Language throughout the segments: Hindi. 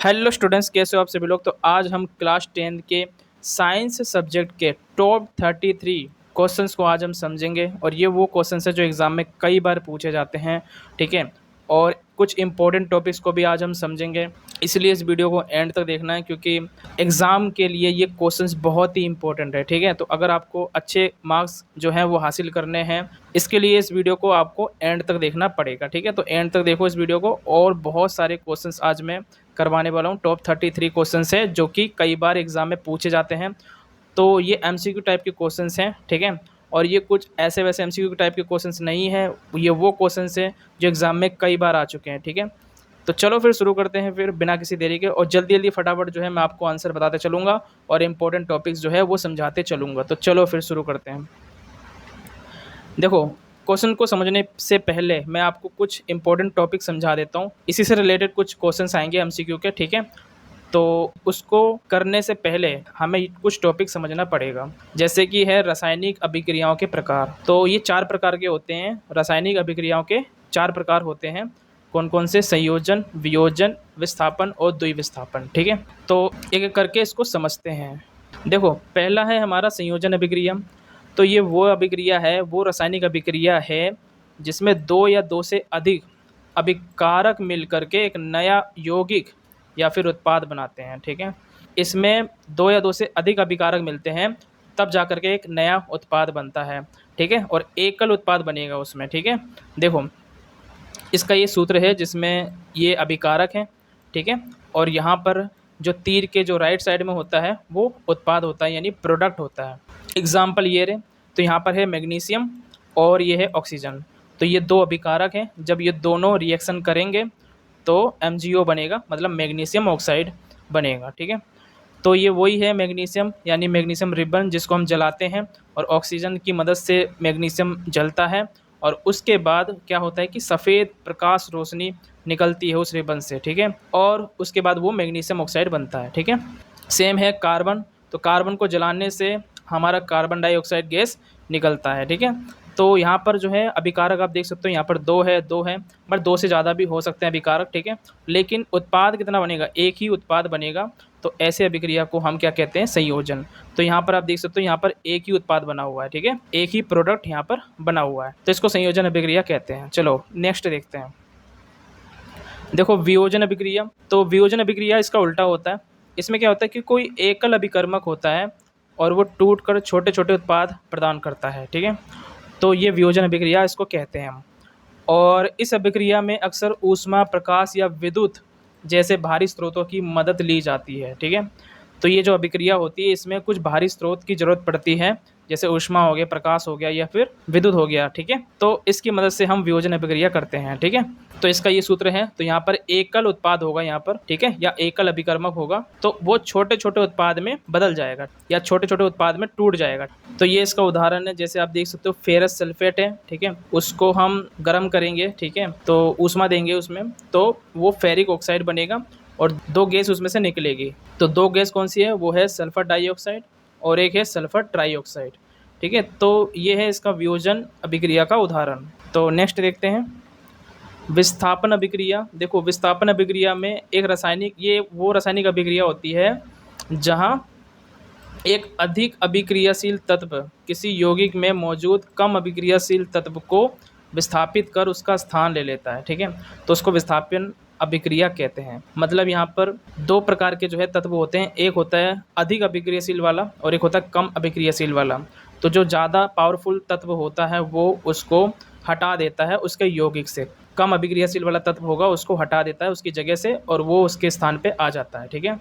हेलो स्टूडेंट्स, कैसे हो आप सभी लोग। तो आज हम क्लास 10 के साइंस सब्जेक्ट के टॉप 33 क्वेश्चंस को आज हम समझेंगे। और ये वो क्वेश्चंस है जो एग्जाम में कई बार पूछे जाते हैं, ठीक है। और कुछ इंपॉर्टेंट टॉपिक्स को भी आज हम समझेंगे, इसलिए इस वीडियो को एंड तक देखना है क्योंकि एग्ज़ाम के लिए ये क्वेश्चंस बहुत ही इंपॉर्टेंट है, ठीक है। तो अगर आपको अच्छे मार्क्स जो हैं वो हासिल करने हैं, इसके लिए इस वीडियो को आपको एंड तक देखना पड़ेगा, ठीक है। तो एंड तक देखो इस वीडियो को। और बहुत सारे क्वेश्चंस आज मैं करवाने वाला हूँ। टॉप 33 क्वेश्चंस है जो कि कई बार एग्जाम में पूछे जाते हैं। तो ये एमसीक्यू टाइप के क्वेश्चंस हैं, ठीक है। और ये कुछ ऐसे वैसे एमसीक्यू टाइप के क्वेश्चंस नहीं है, ये वो क्वेश्चंस हैं जो एग्जाम में कई बार आ चुके हैं, ठीक है। तो चलो फिर शुरू करते हैं फिर बिना किसी देरी के। और जल्दी जल्दी फटाफट जो है मैं आपको आंसर बताते चलूँगा और इंपॉर्टेंट टॉपिक्स जो है वो समझाते चलूँगा। तो चलो फिर शुरू करते हैं। देखो, क्वेश्चन को समझने से पहले मैं आपको कुछ इंपॉर्टेंट टॉपिक समझा देता हूँ। इसी से रिलेटेड कुछ क्वेश्चंस आएंगे एमसीक्यू के, ठीक है। तो उसको करने से पहले हमें कुछ टॉपिक समझना पड़ेगा, जैसे कि है रासायनिक अभिक्रियाओं के प्रकार। तो ये 4 प्रकार के होते हैं। रासायनिक अभिक्रियाओं के 4 प्रकार होते हैं। कौन कौन से? संयोजन, वियोजन, विस्थापन और द्विविस्थापन, ठीक है। तो एक एक करके इसको समझते हैं। देखो, पहला है हमारा संयोजन अभिक्रिया। तो ये वो अभिक्रिया है, वो रासायनिक अभिक्रिया है जिसमें 2 या 2 से अधिक अभिकारक मिलकर के एक नया यौगिक या फिर उत्पाद बनाते हैं, ठीक है। इसमें 2 या 2 से अधिक अभिकारक मिलते हैं, तब जाकर के एक नया उत्पाद बनता है, ठीक है। और एकल उत्पाद बनेगा उसमें, ठीक है। देखो, इसका ये सूत्र है जिसमें ये अभिकारक है, ठीक है। और यहाँ पर जो तीर के जो राइट साइड में होता है वो उत्पाद होता है, यानी प्रोडक्ट होता है। एग्जाम्पल ये रहे, तो यहाँ पर है मैग्नीशियम और ये है ऑक्सीजन। तो ये 2 अभिकारक हैं, जब ये दोनों रिएक्शन करेंगे तो MgO बनेगा, मतलब मैग्नीशियम ऑक्साइड बनेगा, ठीक है। तो ये वही है मैग्नीशियम, यानी मैग्नीशियम रिबन जिसको हम जलाते हैं और ऑक्सीजन की मदद से मैग्नीशियम जलता है। और उसके बाद क्या होता है कि सफ़ेद प्रकाश रोशनी निकलती है उस रिबन से, ठीक है। और उसके बाद वो मैग्नीशियम ऑक्साइड बनता है, ठीक है। सेम है कार्बन। तो कार्बन को जलाने से हमारा कार्बन डाइऑक्साइड गैस निकलता है, ठीक है। तो यहाँ पर जो है अभिकारक आप देख सकते हो, यहाँ पर 2 है, बट 2 से ज़्यादा भी हो सकते हैं अभिकारक, ठीक है। लेकिन उत्पाद कितना बनेगा? एक ही उत्पाद बनेगा। तो ऐसे अभिक्रिया को हम क्या कहते हैं? संयोजन। तो यहाँ पर आप देख सकते हो, यहाँ पर एक ही उत्पाद बना हुआ है, ठीक है। एक ही प्रोडक्ट यहाँ पर बना हुआ है, तो इसको संयोजन अभिक्रिया कहते हैं। चलो नेक्स्ट देखते हैं। देखो, वियोजन अभिक्रिया। तो वियोजन अभिक्रिया इसका उल्टा होता है। इसमें क्या होता है कि कोई एकल अभिकर्मक होता है और वो टूटकर छोटे छोटे उत्पाद प्रदान करता है, ठीक है। तो ये वियोजन अभिक्रिया इसको कहते हैं हम। और इस अभिक्रिया में अक्सर ऊष्मा, प्रकाश या विद्युत जैसे भारी स्रोतों की मदद ली जाती है, ठीक है। तो ये जो अभिक्रिया होती है इसमें कुछ भारी स्रोत की ज़रूरत पड़ती है, जैसे ऊष्मा हो गया, प्रकाश हो गया या फिर विद्युत हो गया, ठीक है। तो इसकी मदद से हम वियोजन अभिक्रिया करते हैं, ठीक है। तो इसका ये सूत्र है। तो यहाँ पर एकल उत्पाद होगा यहाँ पर, ठीक है, या एकल अभिकर्मक होगा, तो वो छोटे छोटे उत्पाद में बदल जाएगा या छोटे छोटे उत्पाद में टूट जाएगा। तो ये इसका उदाहरण है, जैसे आप देख सकते हो फेरस सल्फेट है, ठीक है। उसको हम गर्म करेंगे, ठीक है, तो ऊष्मा देंगे उसमें, तो वो फेरिक ऑक्साइड बनेगा और 2 गैस उसमें से निकलेगी। तो 2 गैस कौन सी है? वो है सल्फर डाइऑक्साइड और एक है सल्फर ट्राइऑक्साइड, ठीक है। तो ये है इसका वियोजन अभिक्रिया का उदाहरण। तो नेक्स्ट देखते हैं, विस्थापन अभिक्रिया। देखो, विस्थापन अभिक्रिया में एक रासायनिक, ये वो रासायनिक अभिक्रिया होती है जहाँ एक अधिक अभिक्रियाशील तत्व किसी यौगिक में मौजूद कम अभिक्रियाशील तत्व को विस्थापित कर उसका स्थान ले लेता है, ठीक है। तो उसको विस्थापन अभिक्रिया कहते हैं। मतलब यहाँ पर 2 प्रकार के जो है तत्व होते हैं, एक होता है अधिक अभिक्रियाशील वाला और एक होता है कम अभिक्रियाशील वाला। तो जो ज़्यादा पावरफुल तत्व होता है वो उसको हटा देता है उसके यौगिक से, कम अभिक्रियाशील वाला तत्व होगा उसको हटा देता है उसकी जगह से और वो उसके स्थान पे आ जाता है, ठीक है।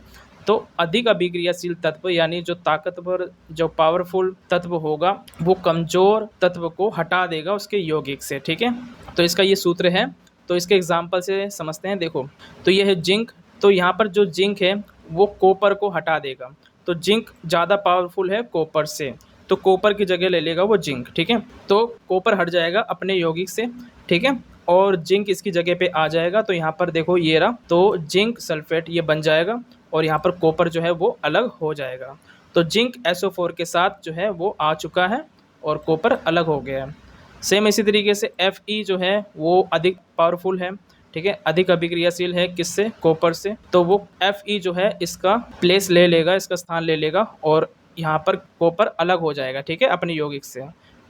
तो अधिक अभिक्रियाशील तत्व यानी जो ताकतवर, जो पावरफुल तत्व होगा वो कमज़ोर तत्व को हटा देगा उसके यौगिक से, ठीक है। तो इसका ये सूत्र है। तो इसके एग्जाम्पल से समझते हैं। देखो, तो ये है जिंक। तो यहाँ पर जो जिंक है वो कॉपर को हटा देगा। तो जिंक ज़्यादा पावरफुल है कॉपर से, तो कॉपर की जगह ले लेगा वो जिंक, ठीक है। तो कॉपर हट जाएगा अपने यौगिक से, ठीक है, और जिंक इसकी जगह पे आ जाएगा। तो यहाँ पर देखो ये रहा, तो जिंक सल्फेट ये बन जाएगा और यहाँ पर कॉपर जो है वो अलग हो जाएगा। तो जिंक SO4 के साथ जो है वो आ चुका है और कॉपर अलग हो गया है। सेम इसी तरीके से Fe जो है वो अधिक पावरफुल है, ठीक है, अधिक अभिक्रियाशील है किससे, कॉपर से, तो वो Fe जो है इसका प्लेस ले लेगा, इसका स्थान ले लेगा और यहाँ पर कॉपर अलग हो जाएगा, ठीक है, अपने यौगिक से।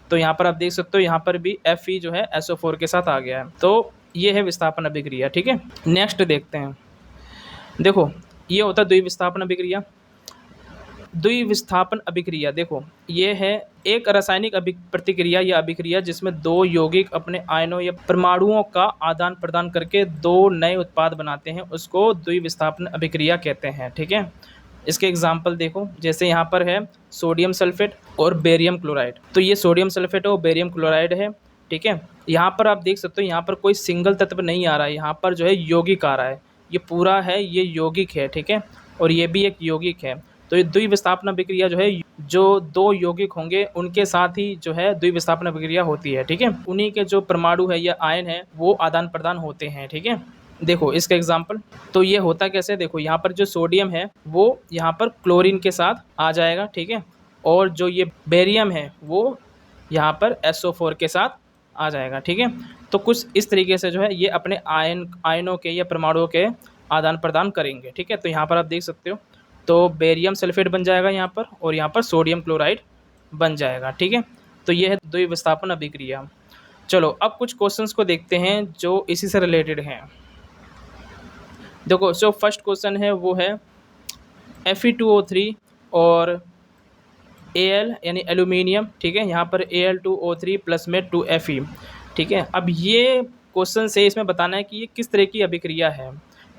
तो यहाँ पर आप देख सकते हो यहाँ पर भी Fe जो है SO4 के साथ आ गया है। तो ये है विस्थापन अभिक्रिया, ठीक है। नेक्स्ट देखते हैं, देखो ये होता है द्विविस्थापन अभिक्रिया। द्विविस्थापन अभिक्रिया देखो ये है एक रासायनिक प्रतिक्रिया या अभिक्रिया जिसमें दो यौगिक अपने आयनों या परमाणुओं का आदान प्रदान करके दो नए उत्पाद बनाते हैं, उसको द्विविस्थापन अभिक्रिया कहते हैं, ठीक है। इसके एग्जाम्पल देखो, जैसे यहाँ पर है सोडियम सल्फेट और बेरियम क्लोराइड। तो ये सोडियम सल्फेट और बेरियम क्लोराइड है, ठीक है। यहाँ पर आप देख सकते हो यहाँ पर कोई सिंगल तत्व नहीं आ रहा है, यहाँ पर जो है यौगिक आ रहा है, ये पूरा है ये यौगिक है, ठीक है, और ये भी एक यौगिक है। तो ये द्विविस्थापन अभिक्रिया जो है जो दो यौगिक होंगे उनके साथ ही जो है द्विविस्थापन अभिक्रिया होती है, ठीक है। उन्हीं के जो परमाणु है या आयन है वो आदान प्रदान होते हैं, ठीक है। देखो इसका एग्जाम्पल, तो ये होता कैसे, देखो यहाँ पर जो सोडियम है वो यहाँ पर क्लोरीन के साथ आ जाएगा, ठीक है, और जो ये बेरियम है वो यहाँ पर SO4 के साथ आ जाएगा, ठीक है। तो कुछ इस तरीके से जो है ये अपने आयनों के या परमाणुओं के आदान प्रदान करेंगे, ठीक है। तो यहाँ पर आप देख सकते हो, तो बेरियम सल्फेट बन जाएगा यहाँ पर और यहाँ पर सोडियम क्लोराइड बन जाएगा, ठीक है। तो ये है द्विविस्थापन अभिक्रिया। चलो अब कुछ क्वेश्चंस को देखते हैं जो इसी से रिलेटेड हैं। देखो जो फर्स्ट क्वेश्चन है वो है Fe2O3 और Al यानी एल्यूमिनियम, ठीक है, यहाँ पर Al2O3 प्लस में 2Fe, ठीक है। अब ये क्वेश्चन से इसमें बताना है कि ये किस तरह की अभिक्रिया है,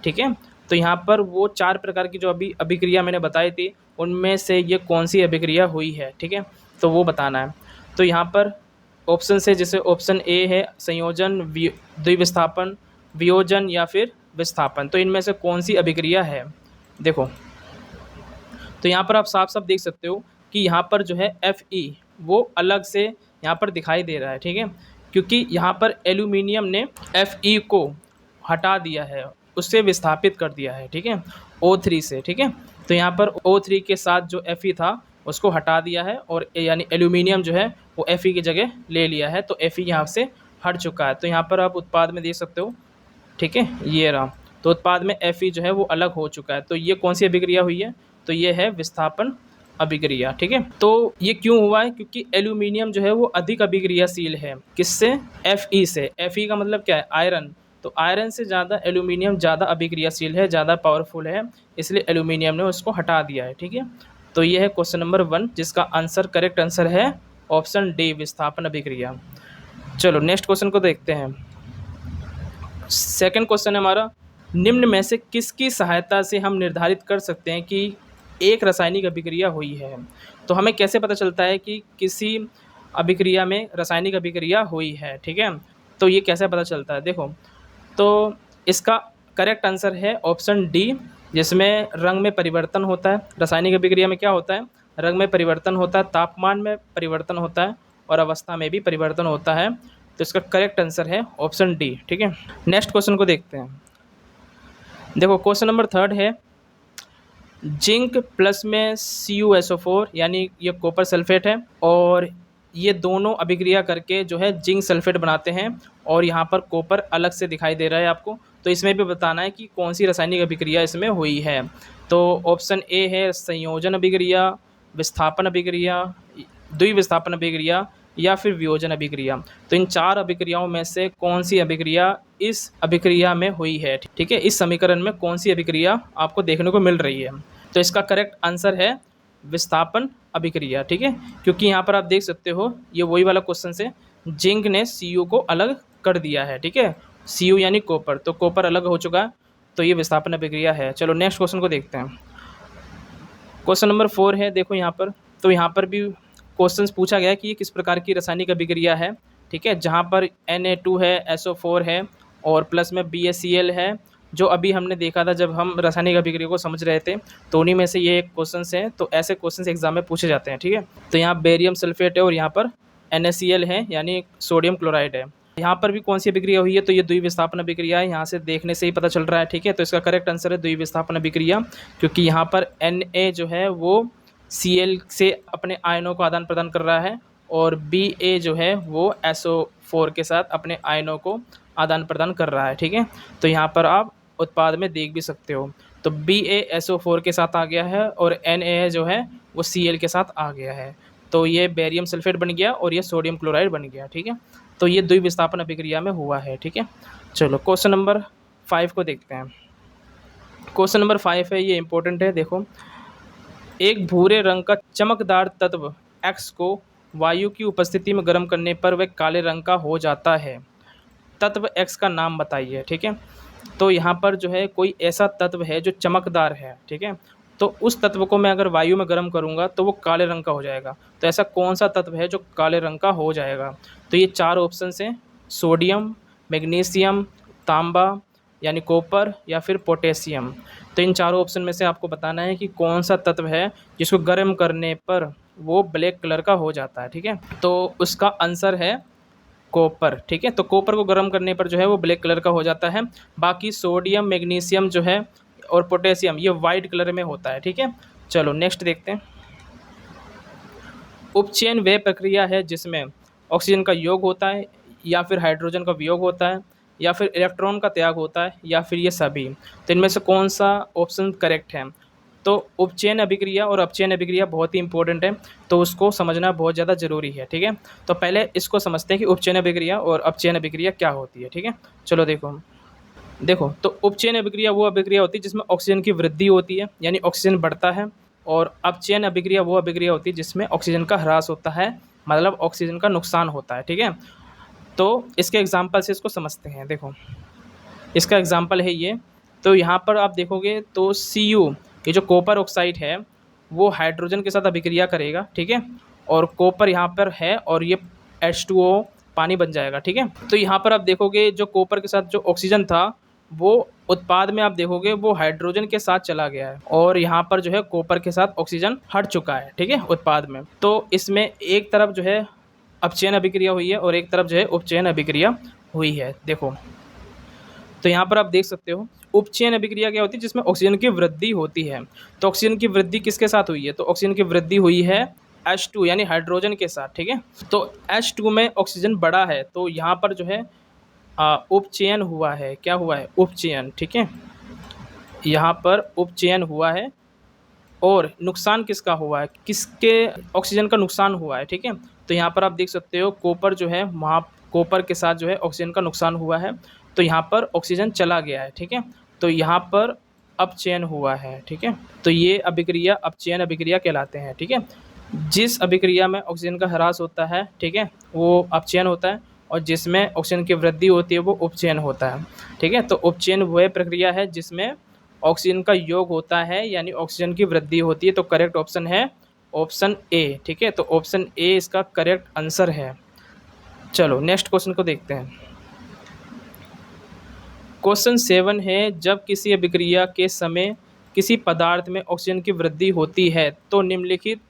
ठीक है। तो यहाँ पर वो 4 प्रकार की जो अभिक्रिया मैंने बताई थी उनमें से ये कौन सी अभिक्रिया हुई है, ठीक है, तो वो बताना है। तो यहाँ पर ऑप्शन से, जैसे ऑप्शन ए है संयोजन, द्विविस्थापन, वियोजन या फिर विस्थापन, तो इनमें से कौन सी अभिक्रिया है। देखो तो यहाँ पर आप साफ साफ देख सकते हो कि यहाँ पर जो है Fe वो अलग से यहाँ पर दिखाई दे रहा है, ठीक है, क्योंकि यहाँ पर एल्यूमिनियम ने Fe को हटा दिया है, उससे विस्थापित कर दिया है, ठीक है, O3 से, ठीक है। तो यहाँ पर O3 के साथ जो Fe था उसको हटा दिया है और यानी एल्यूमिनियम जो है वो Fe की जगह ले लिया है, तो Fe यहाँ से हट चुका है। तो यहाँ पर आप उत्पाद में देख सकते हो, ठीक है, ये रहा, तो उत्पाद में Fe जो है वो अलग हो चुका है। तो ये कौन सी अभिक्रिया हुई है, तो ये है विस्थापन अभिक्रिया, ठीक है। तो ये क्यों हुआ है, क्योंकि एल्यूमिनियम जो है वो अधिक अभिक्रियाशील है, किससे, Fe से। Fe का मतलब क्या है, आयरन, तो आयरन से ज़्यादा एल्यूमिनियम ज़्यादा अभिक्रियाशील है, ज़्यादा पावरफुल है, इसलिए एल्यूमिनियम ने उसको हटा दिया है, ठीक है। तो ये है क्वेश्चन नंबर 1 जिसका आंसर, करेक्ट आंसर है ऑप्शन डी, विस्थापन अभिक्रिया। चलो नेक्स्ट क्वेश्चन को देखते हैं। सेकंड क्वेश्चन है हमारा, निम्न में से किसकी सहायता से हम निर्धारित कर सकते हैं कि एक रासायनिक अभिक्रिया हुई है। तो हमें कैसे पता चलता है कि किसी अभिक्रिया में रासायनिक अभिक्रिया हुई है, ठीक है, तो ये कैसे पता चलता है। देखो तो इसका करेक्ट आंसर है ऑप्शन डी, जिसमें रंग में परिवर्तन होता है। रासायनिक अभिक्रिया में क्या होता है, रंग में परिवर्तन होता है, तापमान में परिवर्तन होता है और अवस्था में भी परिवर्तन होता है। तो इसका करेक्ट आंसर है ऑप्शन डी, ठीक है। नेक्स्ट क्वेश्चन को देखते हैं। देखो क्वेश्चन नंबर 3 है, जिंक प्लस में CuSO4 यानी ये कॉपर सल्फेट है और ये दोनों अभिक्रिया करके जो है जिंक सल्फेट बनाते हैं और यहाँ पर कॉपर अलग से दिखाई दे रहा है आपको। तो इसमें भी बताना है कि कौन सी रासायनिक अभिक्रिया इसमें हुई है। तो ऑप्शन ए है संयोजन अभिक्रिया, विस्थापन अभिक्रिया, द्विविस्थापन अभिक्रिया या फिर वियोजन अभिक्रिया। तो इन 4 अभिक्रियाओं में से कौन सी अभिक्रिया इस अभिक्रिया में हुई है, ठीक है, इस समीकरण में कौन सी अभिक्रिया आपको देखने को मिल रही है। तो इसका करेक्ट आंसर है विस्थापन अभिक्रिया, ठीक है, क्योंकि यहाँ पर आप देख सकते हो ये वही वाला क्वेश्चन से, जिंक ने Cu को अलग कर दिया है, ठीक है, Cu यानी कॉपर, तो कॉपर अलग हो चुका है, तो ये विस्थापन अभिक्रिया है। चलो नेक्स्ट क्वेश्चन को देखते हैं। क्वेश्चन नंबर 4 है, देखो यहाँ पर, तो यहाँ पर भी क्वेश्चन पूछा गया है कि ये किस प्रकार की रासायनिक अभिक्रिया है, ठीक है, जहाँ पर Na2 है, SO4 है और प्लस में BaCl है, जो अभी हमने देखा था जब हम रासायनिक अभिक्रिया को समझ रहे थे। तो उन्हीं में से ये एक क्वेश्चन है, तो ऐसे क्वेश्चन एग्जाम में पूछे जाते हैं, ठीक है। तो यहाँ बेरियम सल्फेट है और यहाँ पर NaCl है यानी सोडियम क्लोराइड है। यहाँ पर भी कौन सी अभिक्रिया हुई है, तो ये द्विविस्थापन अभिक्रिया है, यहाँ से देखने से ही पता चल रहा है, ठीक है। तो इसका करेक्ट आंसर है द्विविस्थापन अभिक्रिया, क्योंकि यहाँ पर Na जो है वो Cl से अपने आयनों को आदान प्रदान कर रहा है और Ba जो है वो SO4 के साथ अपने आयनों को आदान प्रदान कर रहा है, ठीक है। तो यहाँ पर आप उत्पाद में देख भी सकते हो। तो BaSO4 के साथ आ गया है और Na जो है वो Cl के साथ आ गया है। तो ये बेरियम सल्फेट बन गया और ये सोडियम क्लोराइड बन गया, ठीक है। तो ये द्विविस्थापन अभिक्रिया में हुआ है, ठीक है। चलो क्वेश्चन नंबर 5 को देखते हैं। क्वेश्चन नंबर 5 है, ये इंपॉर्टेंट है, देखो। एक भूरे रंग का चमकदार तत्व X को वायु की उपस्थिति में गर्म करने पर वह काले रंग का हो जाता है। तत्व X का नाम बताइए, ठीक है। तो यहाँ पर जो है कोई ऐसा तत्व है जो चमकदार है, ठीक है। तो उस तत्व को मैं अगर वायु में गर्म करूँगा तो वो काले रंग का हो जाएगा। तो ऐसा कौन सा तत्व है जो काले रंग का हो जाएगा? तो ये 4 ऑप्शन हैं: सोडियम, मैग्नीशियम, तांबा यानी कॉपर या फिर पोटेशियम। तो इन चारों ऑप्शन में से आपको बताना है कि कौन सा तत्व है जिसको गर्म करने पर वो ब्लैक कलर का हो जाता है, ठीक है। तो उसका आंसर है कॉपर, ठीक है। तो कॉपर को गर्म करने पर जो है वो ब्लैक कलर का हो जाता है। बाकी सोडियम, मैग्नीशियम जो है और पोटेशियम ये वाइट कलर में होता है, ठीक है। चलो नेक्स्ट देखते हैं। उपचयन वह प्रक्रिया है जिसमें ऑक्सीजन का योग होता है या फिर हाइड्रोजन का वियोग होता है या फिर इलेक्ट्रॉन का त्याग होता है या फिर ये सभी। तो इनमें से कौन सा ऑप्शन करेक्ट है? तो उपचयन अभिक्रिया और अपचयन अभिक्रिया बहुत ही इंपॉर्टेंट है, तो उसको समझना बहुत ज़्यादा ज़रूरी है, ठीक है। तो पहले इसको समझते हैं कि उपचयन अभिक्रिया और अपचयन अभिक्रिया क्या होती है, ठीक है। चलो देखो तो उपचयन अभिक्रिया वो अभिक्रिया होती है जिसमें ऑक्सीजन की वृद्धि होती है, यानी ऑक्सीजन बढ़ता है। और अपचयन अभिक्रिया वो अभिक्रिया होती है जिसमें ऑक्सीजन का ह्रास होता है, मतलब ऑक्सीजन का नुकसान होता है, ठीक है। तो इसके एग्जाम्पल से इसको समझते हैं। देखो इसका एग्जाम्पल है ये। तो यहाँ पर आप देखोगे तो Cu ये जो कॉपर ऑक्साइड है वो हाइड्रोजन के साथ अभिक्रिया करेगा, ठीक है। और कॉपर यहाँ पर है और ये H2O पानी बन जाएगा, ठीक है। तो यहाँ पर आप देखोगे जो कॉपर के साथ जो ऑक्सीजन था वो उत्पाद में आप देखोगे वो हाइड्रोजन के साथ चला गया है और यहाँ पर जो है कॉपर के साथ ऑक्सीजन हट चुका है, ठीक है, उत्पाद में। तो इसमें एक तरफ जो है अपचयन अभिक्रिया हुई है और एक तरफ जो है उपचयन अभिक्रिया हुई है। देखो तो यहाँ पर आप देख सकते हो उपचयन अभिक्रिया क्या होती है जिसमें ऑक्सीजन की वृद्धि होती है। तो ऑक्सीजन की वृद्धि किसके साथ हुई है? तो ऑक्सीजन की वृद्धि हुई है H2 यानी हाइड्रोजन के साथ, ठीक है। तो H2 में ऑक्सीजन बढ़ा है तो यहाँ पर जो है उपचयन हुआ है। क्या हुआ है? उपचयन, ठीक है। यहाँ पर उपचयन हुआ है और नुकसान किसका हुआ है? किसके ऑक्सीजन का नुकसान हुआ है, ठीक है। तो यहाँ पर आप देख सकते हो कॉपर जो है वहाँ कॉपर के साथ जो है ऑक्सीजन का नुकसान हुआ है तो यहाँ पर ऑक्सीजन चला गया है, ठीक है। तो यहाँ पर अपचयन हुआ है, ठीक है। तो ये अभिक्रिया अपचयन अभिक्रिया कहलाते हैं, ठीक है। जिस अभिक्रिया में ऑक्सीजन का ह्रास होता है, ठीक है, वो अपचयन होता है और जिसमें ऑक्सीजन की वृद्धि होती है वो उपचयन होता है, ठीक है। तो उपचयन वह प्रक्रिया है जिसमें ऑक्सीजन का योग होता है यानी ऑक्सीजन की वृद्धि होती है। तो करेक्ट ऑप्शन है ऑप्शन ए, ठीक है। तो ऑप्शन ए इसका करेक्ट आंसर है। चलो नेक्स्ट क्वेश्चन को देखते हैं। क्वेश्चन 7 है, जब किसी अभिक्रिया के समय किसी पदार्थ में ऑक्सीजन की वृद्धि होती है तो निम्नलिखित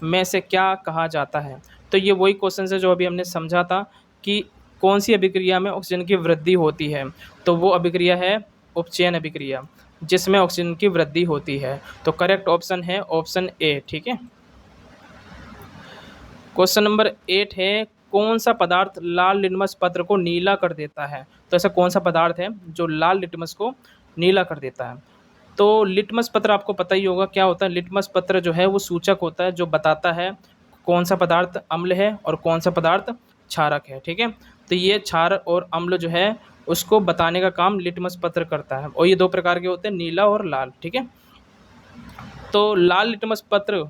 में से क्या कहा जाता है? तो ये वही क्वेश्चन है जो अभी हमने समझा था कि कौन सी अभिक्रिया में ऑक्सीजन की वृद्धि होती है। तो वो अभिक्रिया है उपचयन अभिक्रिया जिसमें ऑक्सीजन की वृद्धि होती है। तो करेक्ट ऑप्शन है ऑप्शन ए, ठीक है। क्वेश्चन नंबर 8 है, कौन सा पदार्थ लाल लिटमस पत्र को नीला कर देता है? तो ऐसा कौन सा पदार्थ है जो लाल लिटमस को नीला कर देता है? तो लिटमस पत्र आपको पता ही होगा क्या होता है। लिटमस पत्र जो है वो सूचक होता है जो बताता है कौन सा पदार्थ अम्ल है और कौन सा पदार्थ क्षारक है, ठीक है। तो ये क्षार और अम्ल जो है उसको बताने का काम लिटमस पत्र करता है और ये 2 प्रकार के होते हैं, नीला और लाल, ठीक है। तो लाल लिटमस पत्र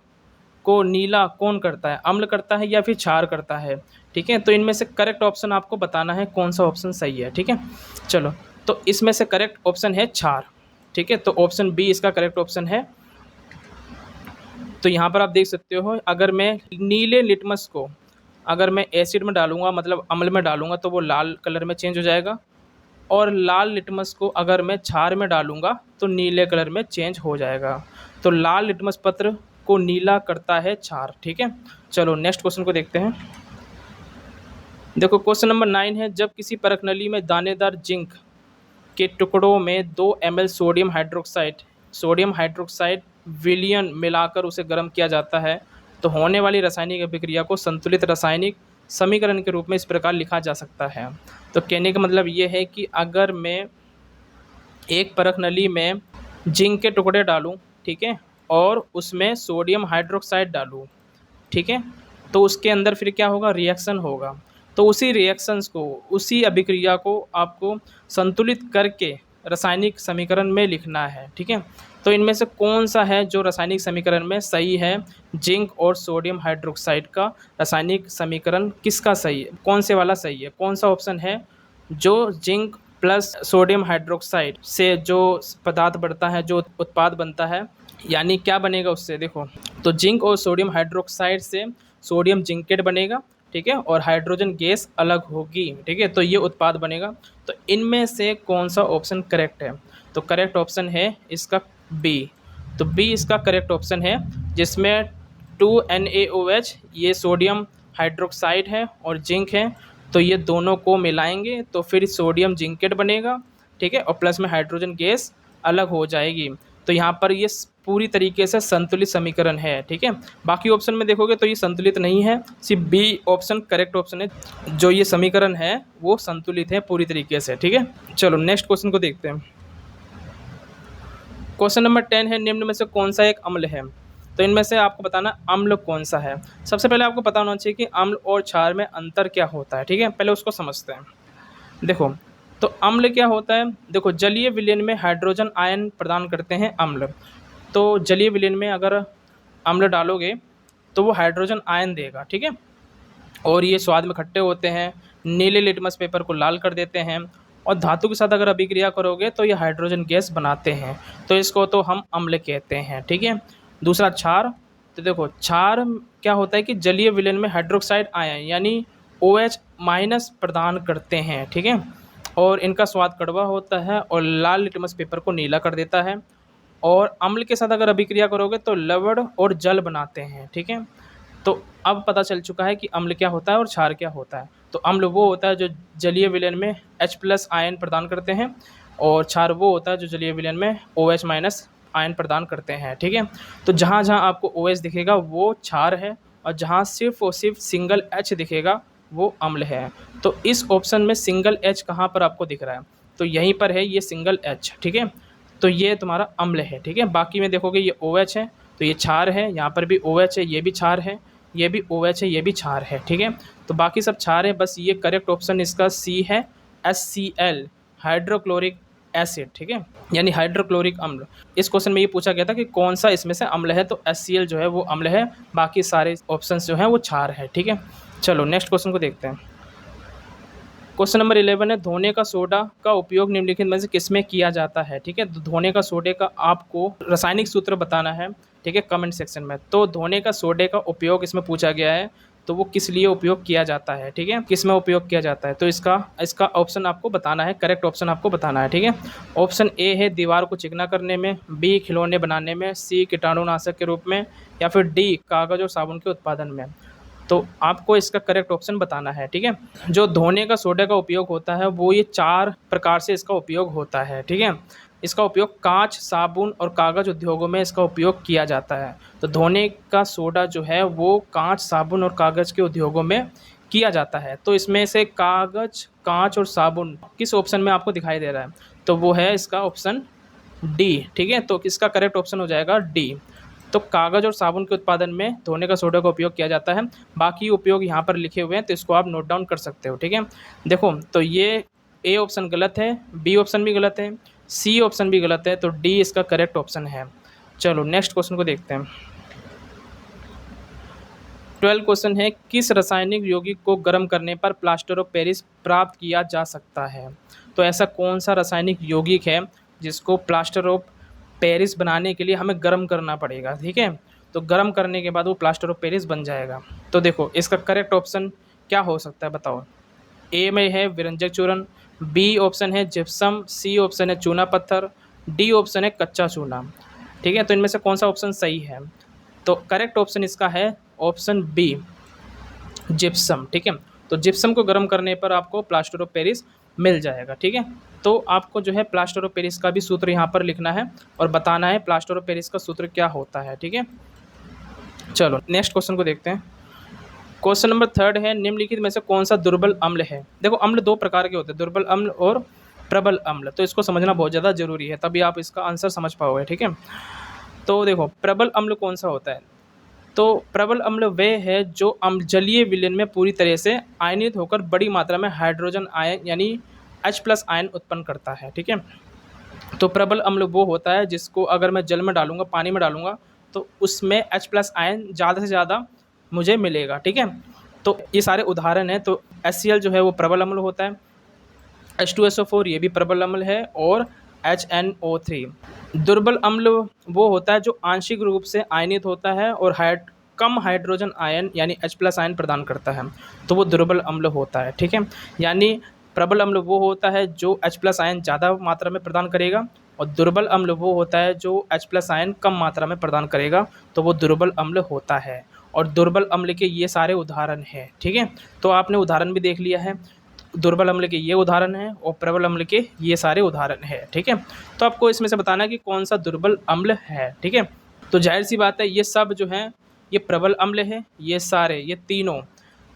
को नीला कौन करता है? अम्ल करता है या फिर क्षार करता है, ठीक है। तो इनमें से करेक्ट ऑप्शन आपको बताना है कौन सा ऑप्शन सही है, ठीक है। चलो तो इसमें से करेक्ट ऑप्शन है क्षार, ठीक है। तो ऑप्शन बी इसका करेक्ट ऑप्शन है। तो यहाँ पर आप देख सकते हो अगर मैं नीले लिटमस को अगर मैं एसिड में डालूंगा मतलब अम्ल में डालूंगा तो वो लाल कलर में चेंज हो जाएगा और लाल लिटमस को अगर मैं क्षार में डालूंगा तो नीले कलर में चेंज हो जाएगा। तो लाल लिटमस पत्र को नीला करता है क्षार, ठीक है। चलो नेक्स्ट क्वेश्चन को देखते हैं। देखो क्वेश्चन नंबर 9 है, जब किसी परख नली में दानेदार जिंक के टुकड़ों में 2 ml सोडियम हाइड्रोक्साइड विलयन मिलाकर उसे गर्म किया जाता है तो होने वाली रासायनिक अभिक्रिया को संतुलित रासायनिक समीकरण के रूप में इस प्रकार लिखा जा सकता है। तो कहने का मतलब ये है कि अगर मैं एक परख नली में जिंक के टुकड़े डालूं, ठीक है, और उसमें सोडियम हाइड्रोक्साइड डालूं, ठीक है, तो उसके अंदर फिर क्या होगा, रिएक्शन होगा। तो उसी रिएक्शंस को, उसी अभिक्रिया को आपको संतुलित करके रासायनिक समीकरण में लिखना है, ठीक है। तो इनमें से कौन सा है जो रासायनिक समीकरण में सही है, जिंक और सोडियम हाइड्रोक्साइड का रासायनिक समीकरण किसका सही है, कौन से वाला सही है, कौन सा ऑप्शन है जो जिंक प्लस सोडियम हाइड्रोक्साइड से जो पदार्थ बढ़ता है, जो उत्पाद बनता है, यानी क्या बनेगा उससे, देखो, तो जिंक और सोडियम हाइड्रोक्साइड से सोडियम जिंकेट बनेगा, ठीक है, और हाइड्रोजन गैस अलग होगी, ठीक है, तो ये उत्पाद बनेगा। तो इनमें से कौन सा ऑप्शन करेक्ट है, तो करेक्ट ऑप्शन है इसका बी। तो बी इसका करेक्ट ऑप्शन है, जिसमें 2NaOH ये सोडियम हाइड्रोक्साइड है और जिंक है, तो ये दोनों को मिलाएंगे तो फिर सोडियम जिंकेट बनेगा, ठीक है, और प्लस में हाइड्रोजन गैस अलग हो जाएगी। तो यहाँ पर ये पूरी तरीके से संतुलित समीकरण है, ठीक है। बाकी ऑप्शन में देखोगे तो ये संतुलित नहीं है, सिर्फ बी ऑप्शन करेक्ट ऑप्शन है, जो ये समीकरण है वो संतुलित है पूरी तरीके से, ठीक है। चलो नेक्स्ट क्वेश्चन को देखते हैं। क्वेश्चन नंबर 10 है, निम्न में से कौन सा एक अम्ल है। तो इनमें से आपको बताना अम्ल कौन सा है। सबसे पहले आपको पता होना चाहिए कि अम्ल और क्षार में अंतर क्या होता है, ठीक है, पहले उसको समझते हैं। देखो, तो अम्ल क्या होता है, देखो, जलीय विलयन में हाइड्रोजन आयन प्रदान करते हैं अम्ल। तो जलीय विलयन में अगर अम्ल डालोगे तो वो हाइड्रोजन आयन देगा, ठीक है, और ये स्वाद में खट्टे होते हैं, नीले लिटमस पेपर को लाल कर देते हैं, और धातु के साथ अगर अभिक्रिया करोगे तो ये हाइड्रोजन गैस बनाते हैं, तो इसको तो हम अम्ल कहते हैं, ठीक है। दूसरा क्षार, तो देखो क्षार क्या होता है कि जलीय विलयन में हाइड्रोक्साइड आयन यानी OH माइनस प्रदान करते हैं, ठीक है, और इनका स्वाद कड़वा होता है और लाल लिटमस पेपर को नीला कर देता है, और अम्ल के साथ अगर अभिक्रिया करोगे तो लवण और जल बनाते हैं, ठीक है। तो अब पता चल चुका है कि अम्ल क्या होता है और क्षार क्या होता है। तो अम्ल वो होता है जो जलीय विलयन में H+ आयन प्रदान करते हैं, और क्षार वो होता है जो जलीय विलयन में OH- आयन प्रदान करते हैं, ठीक है। तो जहाँ जहाँ आपको OH दिखेगा वो क्षार है, और जहाँ सिर्फ और सिर्फ सिंगल H दिखेगा वो अम्ल है। तो इस ऑप्शन में सिंगल H कहाँ पर आपको दिख रहा है, तो यहीं पर है ये सिंगल H, ठीक है, तो ये तुम्हारा अम्ल है, ठीक है। बाकी में देखोगे ये OH है तो ये क्षार है, यहाँ पर भी OH है, ये भी क्षार है, ये भी OH है, ये भी क्षार है, ठीक है। तो बाकी सब क्षार है, बस ये करेक्ट ऑप्शन इसका सी है, HCl हाइड्रोक्लोरिक एसिड, ठीक है, यानी हाइड्रोक्लोरिक अम्ल। इस क्वेश्चन में ये पूछा गया था कि कौन सा इसमें से अम्ल है, तो HCl जो है वो अम्ल है, बाकी सारे ऑप्शंस जो हैं वो क्षार है, ठीक है। चलो नेक्स्ट क्वेश्चन को देखते हैं। क्वेश्चन नंबर 11 है, धोने का सोडा का उपयोग निम्नलिखित में से किसमें किया जाता है, ठीक है। तो धोने का सोडे का आपको रासायनिक सूत्र बताना है, ठीक है, कमेंट सेक्शन में। तो धोने का सोडे का उपयोग इसमें पूछा गया है, तो वो किस लिए उपयोग किया जाता है, ठीक है, किस में उपयोग किया जाता है, तो इसका ऑप्शन आपको बताना है, करेक्ट ऑप्शन आपको बताना है, ठीक है। ऑप्शन ए है दीवार को चिकना करने में, बी खिलौने बनाने में, सी कीटाणुनाशक के रूप में, या फिर डी कागज़ और साबुन के उत्पादन में। तो आपको इसका करेक्ट ऑप्शन बताना है, ठीक है। जो धोने का सोडा का उपयोग होता है वो ये 4 प्रकार से इसका उपयोग होता है, ठीक है। इसका उपयोग कांच, साबुन और कागज़ उद्योगों में इसका उपयोग किया जाता है। तो धोने का सोडा जो है वो कांच, साबुन और कागज़ के उद्योगों में किया जाता है। तो इसमें से कागज़, कांच और साबुन किस ऑप्शन में आपको दिखाई दे रहा है, तो वो है इसका ऑप्शन डी, ठीक है। तो इसका करेक्ट ऑप्शन हो जाएगा डी। तो कागज़ और साबुन के उत्पादन में धोने का सोडा का उपयोग किया जाता है। बाकी उपयोग यहाँ पर लिखे हुए हैं, तो इसको आप नोट डाउन कर सकते हो, ठीक है। देखो, तो ये ए ऑप्शन गलत है, बी ऑप्शन भी गलत है, सी ऑप्शन भी गलत है, तो डी इसका करेक्ट ऑप्शन है। चलो नेक्स्ट क्वेश्चन को देखते हैं। 12 क्वेश्चन है, किस रासायनिक यौगिक को गर्म करने पर प्लास्टर ऑफ पेरिस प्राप्त किया जा सकता है। तो ऐसा कौन सा रासायनिक यौगिक है जिसको प्लास्टर ऑफ पेरिस बनाने के लिए हमें गर्म करना पड़ेगा, ठीक है। तो गर्म करने के बाद वो प्लास्टर ऑफ पेरिस बन जाएगा। तो देखो इसका करेक्ट ऑप्शन क्या हो सकता है, बताओ। ए में है विरंजक चूर्ण, बी ऑप्शन है जिप्सम, सी ऑप्शन है चूना पत्थर, डी ऑप्शन है कच्चा चूना, ठीक है। तो इनमें से कौन सा ऑप्शन सही है, तो करेक्ट ऑप्शन इसका है ऑप्शन बी, जिप्सम, ठीक है। तो जिप्सम को गर्म करने पर आपको प्लास्टर ऑफ पेरिस मिल जाएगा, ठीक है। तो आपको जो है प्लास्टर ऑफ पेरिस का भी सूत्र यहाँ पर लिखना है और बताना है प्लास्टर ऑफ पेरिस का सूत्र क्या होता है, ठीक है। चलो नेक्स्ट क्वेश्चन को देखते हैं। क्वेश्चन नंबर थर्ड है, निम्नलिखित में से कौन सा दुर्बल अम्ल है। देखो अम्ल दो प्रकार के होते हैं, दुर्बल अम्ल और प्रबल अम्ल, तो इसको समझना बहुत ज़्यादा जरूरी है, तभी आप इसका आंसर समझ पाओगे। ठीक है, तो देखो प्रबल अम्ल कौन सा होता है, तो प्रबल अम्ल वह है जो जलीय विलयन में पूरी तरह से आयनित होकर बड़ी मात्रा में हाइड्रोजन आयन यानी H+ आयन उत्पन्न करता है। ठीक है, तो प्रबल अम्ल वो होता है जिसको अगर मैं जल में डालूंगा, पानी में डालूंगा, तो उसमें H+ आयन ज़्यादा से ज़्यादा मुझे मिलेगा। ठीक है, तो ये सारे उदाहरण हैं। तो HCl जो है वो प्रबल अम्ल होता है, H2SO4 ये भी प्रबल अम्ल है, और HNO3। दुर्बल अम्ल वो होता है जो आंशिक रूप से आयनित होता है और कम हाइड्रोजन आयन यानी H+ आयन प्रदान करता है, तो वो दुर्बल अम्ल होता है। ठीक है, यानी प्रबल अम्ल वो होता है जो H+ आयन ज़्यादा मात्रा में प्रदान करेगा, और दुर्बल अम्ल वो होता है जो H+ आयन कम मात्रा में प्रदान करेगा, तो वो दुर्बल अम्ल होता है। और दुर्बल अम्ल के ये सारे उदाहरण हैं। ठीक है, तो आपने उदाहरण भी देख लिया है, दुर्बल अम्ल के ये उदाहरण हैं और प्रबल अम्ल के ये सारे उदाहरण हैं। ठीक है, तो आपको इसमें से बताना है कि कौन सा दुर्बल अम्ल है। ठीक है, तो जाहिर सी बात है ये सब जो हैं ये प्रबल अम्ल है, ये सारे ये तीनों।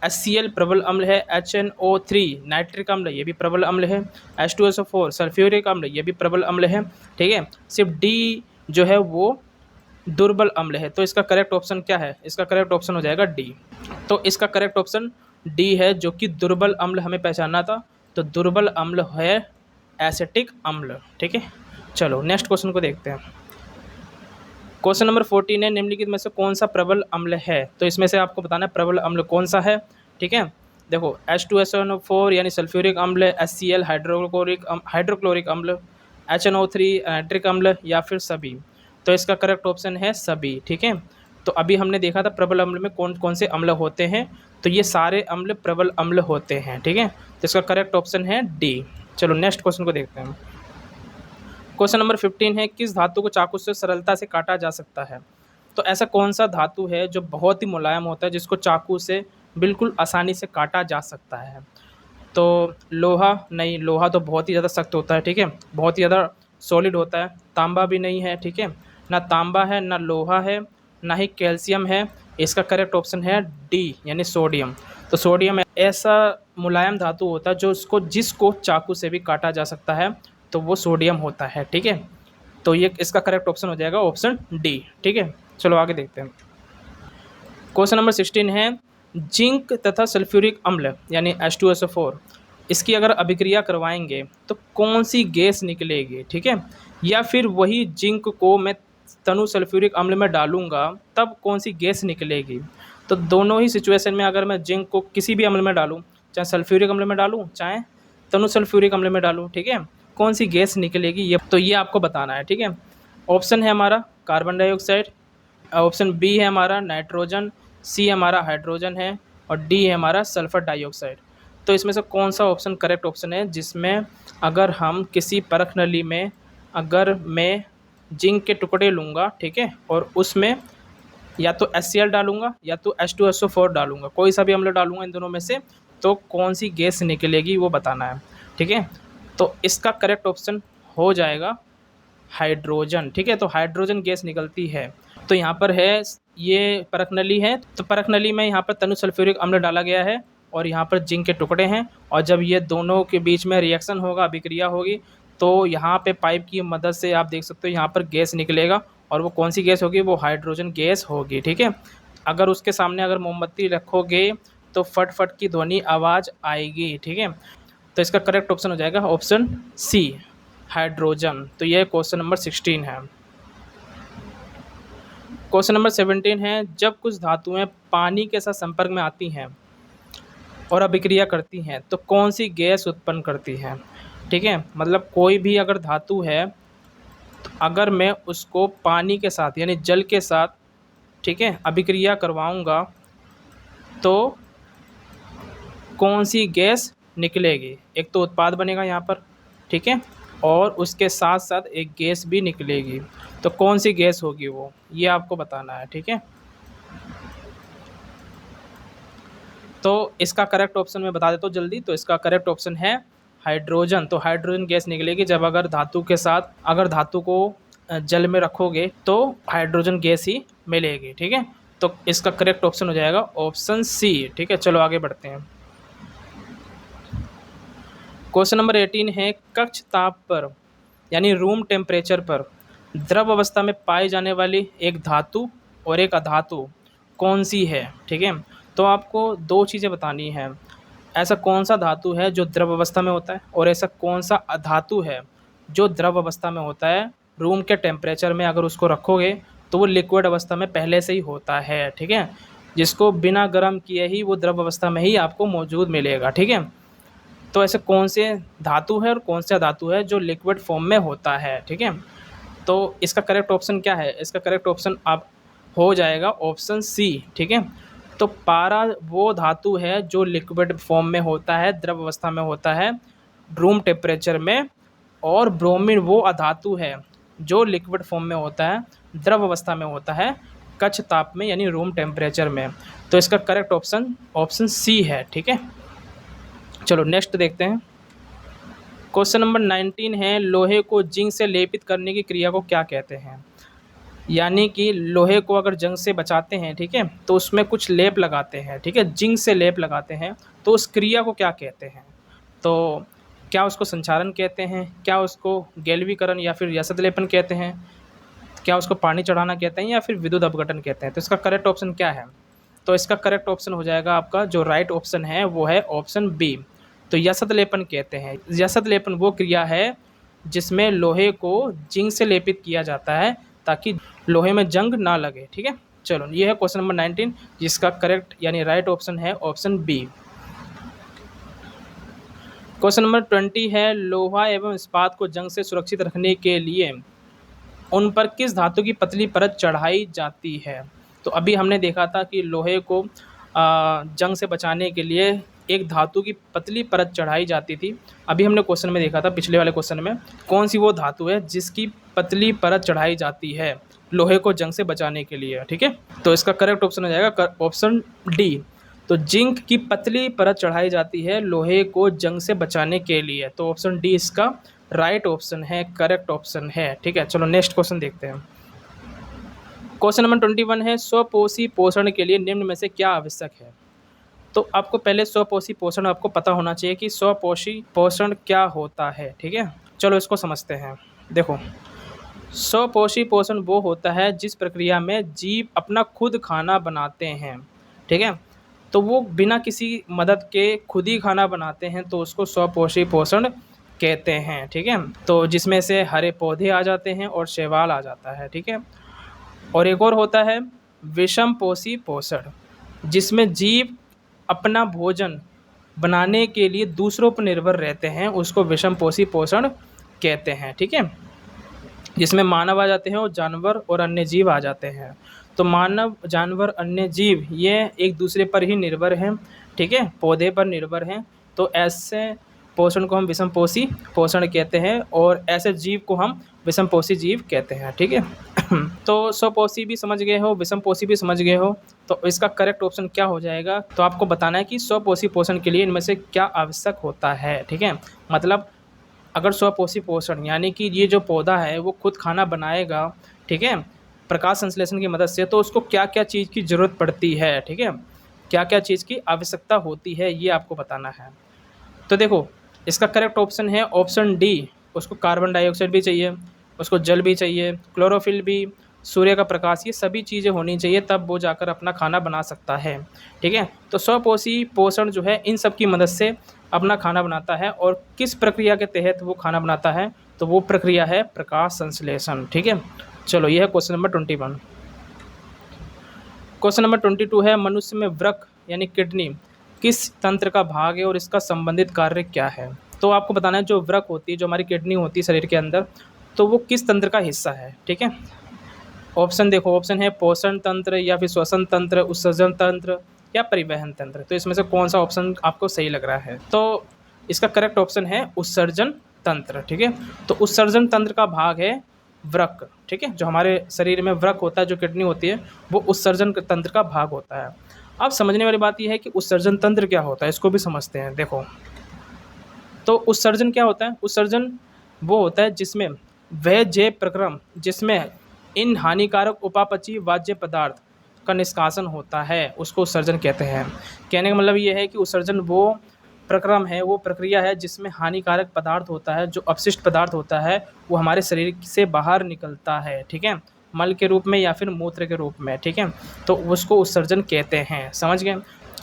HCl प्रबल अम्ल है, HNO3 नाइट्रिक अम्ल ये भी प्रबल अम्ल है, H2SO4 सल्फ्यूरिक अम्ल ये भी प्रबल अम्ल है। ठीक है, सिर्फ D जो है वो दुर्बल अम्ल है। तो इसका करेक्ट ऑप्शन क्या है, इसका करेक्ट ऑप्शन हो जाएगा डी। तो इसका करेक्ट ऑप्शन डी है, जो कि दुर्बल अम्ल हमें पहचानना था, तो दुर्बल अम्ल है एसिटिक अम्ल। ठीक है, चलो नेक्स्ट क्वेश्चन को देखते हैं। क्वेश्चन नंबर 14 है, निम्नलिखित में से कौन सा प्रबल अम्ल है। तो इसमें से आपको बताना है प्रबल अम्ल कौन सा है। ठीक है, देखो H2SO4 यानी सल्फ्यूरिक अम्ल, HCl हाइड्रोक्लोरिक अम्ल, HNO3 नाइट्रिक अम्ल, या फिर सभी। तो इसका करेक्ट ऑप्शन है सभी। ठीक है, तो अभी हमने देखा था प्रबल अम्ल में कौन कौन से अम्ल होते हैं, तो ये सारे अम्ल प्रबल अम्ल होते हैं। ठीक है, तो इसका करेक्ट ऑप्शन है डी। चलो नेक्स्ट क्वेश्चन को देखते हैं। क्वेश्चन नंबर 15 है, किस धातु को चाकू से सरलता से काटा जा सकता है। तो ऐसा कौन सा धातु है जो बहुत ही मुलायम होता है, जिसको चाकू से बिल्कुल आसानी से काटा जा सकता है। तो लोहा नहीं, लोहा तो बहुत ही ज़्यादा सख्त होता है। ठीक है, बहुत ही ज़्यादा सॉलिड होता है। तांबा भी नहीं है। ठीक है, ना तांबा है, ना लोहा है, ना ही कैल्शियम है। इसका करेक्ट ऑप्शन है डी यानी सोडियम। तो सोडियम ऐसा मुलायम धातु होता है जो जिसको चाकू से भी काटा जा सकता है, तो वो सोडियम होता है। ठीक है, तो ये इसका करेक्ट ऑप्शन हो जाएगा ऑप्शन डी। ठीक है, चलो आगे देखते हैं। क्वेश्चन नंबर 16 है, जिंक तथा सल्फ्यूरिक अम्ल यानी H2SO4 इसकी अगर अभिक्रिया करवाएंगे तो कौन सी गैस निकलेगी। ठीक है, या फिर वही जिंक को मैं तनु सल्फ्यूरिक अम्ल में डालूंगा तब कौन सी गैस निकलेगी। तो दोनों ही सिचुएशन में अगर मैं जिंक को किसी भी अम्ल में डालूं, चाहे सल्फ्यूरिक अम्ल में डालूं चाहे तनु सल्फ्यूरिक अम्ल में डालूं, ठीक है, कौन सी गैस निकलेगी ये आपको बताना है। ठीक है, ऑप्शन है हमारा कार्बन डाइऑक्साइड, ऑप्शन बी है हमारा नाइट्रोजन, सी हमारा हाइड्रोजन है, और डी है हमारा सल्फर डाइऑक्साइड। तो इसमें से कौन सा ऑप्शन करेक्ट ऑप्शन है जिसमें अगर हम किसी परख नली में अगर मैं जिंक के टुकड़े लूँगा, ठीक है, और उसमें या तो HCl डालूंगा या तो H2SO4 डालूंगा, कोई सा भी अम्ल डालूंगा इन दोनों में से, तो कौन सी गैस निकलेगी वो बताना है। ठीक है, तो इसका करेक्ट ऑप्शन हो जाएगा हाइड्रोजन। ठीक है, तो हाइड्रोजन गैस निकलती है। तो यहाँ पर है ये परख नली है, तो परख नली में यहाँ पर तनु सल्फ्यूरिक अम्ल डाला गया है और यहाँ पर जिंक के टुकड़े हैं, और जब ये दोनों के बीच में रिएक्शन होगा, अभिक्रिया होगी, तो यहाँ पे पाइप की मदद से आप देख सकते हो यहाँ पर गैस निकलेगा, और वो कौन सी गैस होगी, वो हाइड्रोजन गैस होगी। ठीक है, अगर उसके सामने अगर मोमबत्ती रखोगे तो फट फट की ध्वनि आवाज़ आएगी। ठीक है, तो इसका करेक्ट ऑप्शन हो जाएगा ऑप्शन सी हाइड्रोजन। तो ये क्वेश्चन नंबर 16 है। क्वेश्चन नंबर 17 है, जब कुछ धातुएं पानी के साथ संपर्क में आती हैं और अभिक्रिया करती हैं तो कौन सी गैस उत्पन्न करती हैं। ठीक है, मतलब कोई भी अगर धातु है तो अगर मैं उसको पानी के साथ यानी जल के साथ, ठीक है, अभिक्रिया करवाऊंगा तो कौन सी गैस निकलेगी। एक तो उत्पाद बनेगा यहाँ पर, ठीक है, और उसके साथ साथ एक गैस भी निकलेगी, तो कौन सी गैस होगी वो, ये आपको बताना है। ठीक है, तो इसका करेक्ट ऑप्शन मैं बता देता हूँ जल्दी। तो इसका करेक्ट ऑप्शन है हाइड्रोजन। तो हाइड्रोजन गैस निकलेगी जब अगर धातु के साथ अगर धातु को जल में रखोगे तो हाइड्रोजन गैस ही मिलेगी। ठीक है, तो इसका करेक्ट ऑप्शन हो जाएगा ऑप्शन सी। ठीक है, चलो आगे बढ़ते हैं। क्वेश्चन नंबर 18 है, कक्ष ताप पर यानी रूम टेम्परेचर पर द्रव अवस्था में पाई जाने वाली एक धातु और एक अधातु कौन सी है। ठीक है, तो आपको दो चीज़ें बतानी है। ऐसा कौन सा धातु है जो द्रव अवस्था में होता है, और ऐसा कौन सा अधातु है जो द्रव अवस्था में होता है। रूम के टेम्परेचर में अगर उसको रखोगे तो वो लिक्विड अवस्था में पहले से ही होता है। ठीक है, जिसको बिना गर्म किए ही वो द्रव अवस्था में ही आपको मौजूद मिलेगा। ठीक है, तो ऐसे कौन से धातु है और कौन सा धातु है जो लिक्विड फॉर्म में होता है। ठीक है, तो इसका करेक्ट ऑप्शन क्या है, इसका करेक्ट ऑप्शन आप हो जाएगा ऑप्शन सी। ठीक है, तो पारा वो धातु है जो लिक्विड फॉर्म में होता है, द्रव अवस्था में होता है रूम टेम्परेचर में, और ब्रोमीन वो अधातु है जो लिक्विड फॉर्म में होता है, द्रव अवस्था में होता है कक्ष ताप में यानी रूम टेम्परेचर में। तो इसका करेक्ट ऑप्शन ऑप्शन सी है। ठीक है, चलो नेक्स्ट देखते हैं। क्वेश्चन नंबर 19 है, लोहे को जिंक से लेपित करने की क्रिया को क्या कहते हैं। यानी कि लोहे को अगर जंग से बचाते हैं, ठीक है, तो उसमें कुछ लेप लगाते हैं। ठीक है, जिंक से लेप लगाते हैं, तो उस क्रिया को क्या कहते हैं। तो क्या उसको संचारण कहते हैं, क्या उसको गैल्वीकरण या फिर यशत लेपन कहते हैं, क्या उसको पानी चढ़ाना कहते हैं, या फिर विद्युत अपघटन कहते हैं। तो इसका करेक्ट ऑप्शन क्या है, तो इसका करेक्ट ऑप्शन हो जाएगा आपका जो राइट ऑप्शन है वो है ऑप्शन बी। तो यशत लेपन कहते हैं। यशत लेपन वो क्रिया है जिसमें लोहे को जिंक से लेपित किया जाता है ताकि लोहे में जंग ना लगे। ठीक है, चलो ये है क्वेश्चन नंबर 19 जिसका करेक्ट यानी राइट ऑप्शन है ऑप्शन बी। क्वेश्चन नंबर 20 है, लोहा एवं इस्पात को जंग से सुरक्षित रखने के लिए उन पर किस धातु की पतली परत चढ़ाई जाती है। तो अभी हमने देखा था कि लोहे को जंग से बचाने के लिए एक धातु की पतली परत चढ़ाई जाती थी। अभी हमने क्वेश्चन में देखा था पिछले वाले क्वेश्चन में कौन सी वो धातु है जिसकी पतली परत चढ़ाई जाती है लोहे को जंग से बचाने के लिए। ठीक है, तो इसका करेक्ट ऑप्शन हो जाएगा ऑप्शन डी। तो जिंक की पतली परत चढ़ाई जाती है लोहे को जंग से बचाने के लिए। तो ऑप्शन डी इसका राइट ऑप्शन है, करेक्ट ऑप्शन है। ठीक है, चलो नेक्स्ट क्वेश्चन देखते हैं। क्वेश्चन नंबर 21 है, स्वपोषी पोषण के लिए निम्न में से क्या आवश्यक है। तो आपको पहले स्वपोषी पोषण आपको पता होना चाहिए कि स्वपोषी पोषण क्या होता है। ठीक है, चलो इसको समझते हैं। देखो, स्वपोषी पोषण वो होता है जिस प्रक्रिया में जीव अपना खुद खाना बनाते हैं। ठीक है, तो वो बिना किसी मदद के खुद ही खाना बनाते हैं, तो उसको स्वपोषी पोषण कहते हैं। ठीक है, तो जिसमें से हरे पौधे आ जाते हैं और शैवाल आ जाता है। ठीक है, और एक और होता है विषमपोषी पोषण जिसमें जीव अपना भोजन बनाने के लिए दूसरों पर निर्भर रहते हैं, उसको विषमपोषी पोषण कहते हैं। ठीक है, जिसमें मानव आ जाते हैं और जानवर और अन्य जीव आ जाते हैं। तो मानव, जानवर, अन्य जीव ये एक दूसरे पर ही निर्भर हैं। ठीक है, पौधे पर निर्भर हैं, तो ऐसे पोषण को हम विषमपोषी पोषण कहते हैं और ऐसे जीव को हम विषमपोषी जीव कहते हैं। ठीक है, तो स्वपोषी भी समझ गए हो, विषमपोषी भी समझ गए हो, तो इसका करेक्ट ऑप्शन क्या हो जाएगा। तो आपको बताना है कि स्वपोषी पोषण के लिए इनमें से क्या आवश्यक होता है। ठीक है, मतलब अगर स्वपोषी पोषण यानी कि ये जो पौधा है वो खुद खाना बनाएगा, ठीक है, प्रकाश संश्लेषण की मदद से, तो उसको क्या क्या चीज़ की ज़रूरत पड़ती है। ठीक है, क्या क्या चीज़ की आवश्यकता होती है ये आपको बताना है। तो देखो, इसका करेक्ट ऑप्शन है ऑप्शन डी। उसको कार्बन डाइऑक्साइड भी चाहिए, उसको जल भी चाहिए, क्लोरोफिल भी, सूर्य का प्रकाश, ये सभी चीज़ें होनी चाहिए, तब वो जाकर अपना खाना बना सकता है। ठीक है, तो स्वपोषी पोषण जो है इन सब की मदद से अपना खाना बनाता है, और किस प्रक्रिया के तहत वो खाना बनाता है, तो वो प्रक्रिया है प्रकाश संश्लेषण। ठीक है, चलो यह है क्वेश्चन नंबर 21। क्वेश्चन नंबर 22 है, मनुष्य में वृक्क यानी किडनी किस तंत्र का भाग है और इसका संबंधित कार्य क्या है। तो आपको बताना है जो वृक्क होती है, जो हमारी किडनी होती है शरीर के अंदर, तो वो किस तंत्र का हिस्सा है। ठीक है, ऑप्शन देखो, ऑप्शन है पोषण तंत्र या फिर श्वसन तंत्र, उत्सर्जन तंत्र या परिवहन तंत्र। तो इसमें से कौन सा ऑप्शन आपको सही लग रहा है। तो इसका करेक्ट ऑप्शन है उत्सर्जन तंत्र। ठीक है, तो उत्सर्जन तंत्र का भाग है वृक्क। ठीक है, जो हमारे शरीर में वृक्क होता है, जो किडनी होती है, वो उत्सर्जन तंत्र का भाग होता है। अब समझने वाली बात यह है कि उत्सर्जन तंत्र क्या होता है, इसको भी समझते हैं। देखो, तो उत्सर्जन क्या होता है, उत्सर्जन वो होता है जिसमें वह जैव प्रक्रम जिसमें इन हानिकारक उपापचयी वाज्य पदार्थ का निष्कासन होता है उसको उत्सर्जन कहते हैं। कहने का मतलब ये है कि उत्सर्जन वो प्रक्रम है, वो प्रक्रिया है जिसमें हानिकारक पदार्थ होता है, जो अपशिष्ट पदार्थ होता है वो हमारे शरीर से बाहर निकलता है, ठीक है, मल के रूप में या फिर मूत्र के रूप में, ठीक है, तो उसको उत्सर्जन कहते हैं। समझ गए।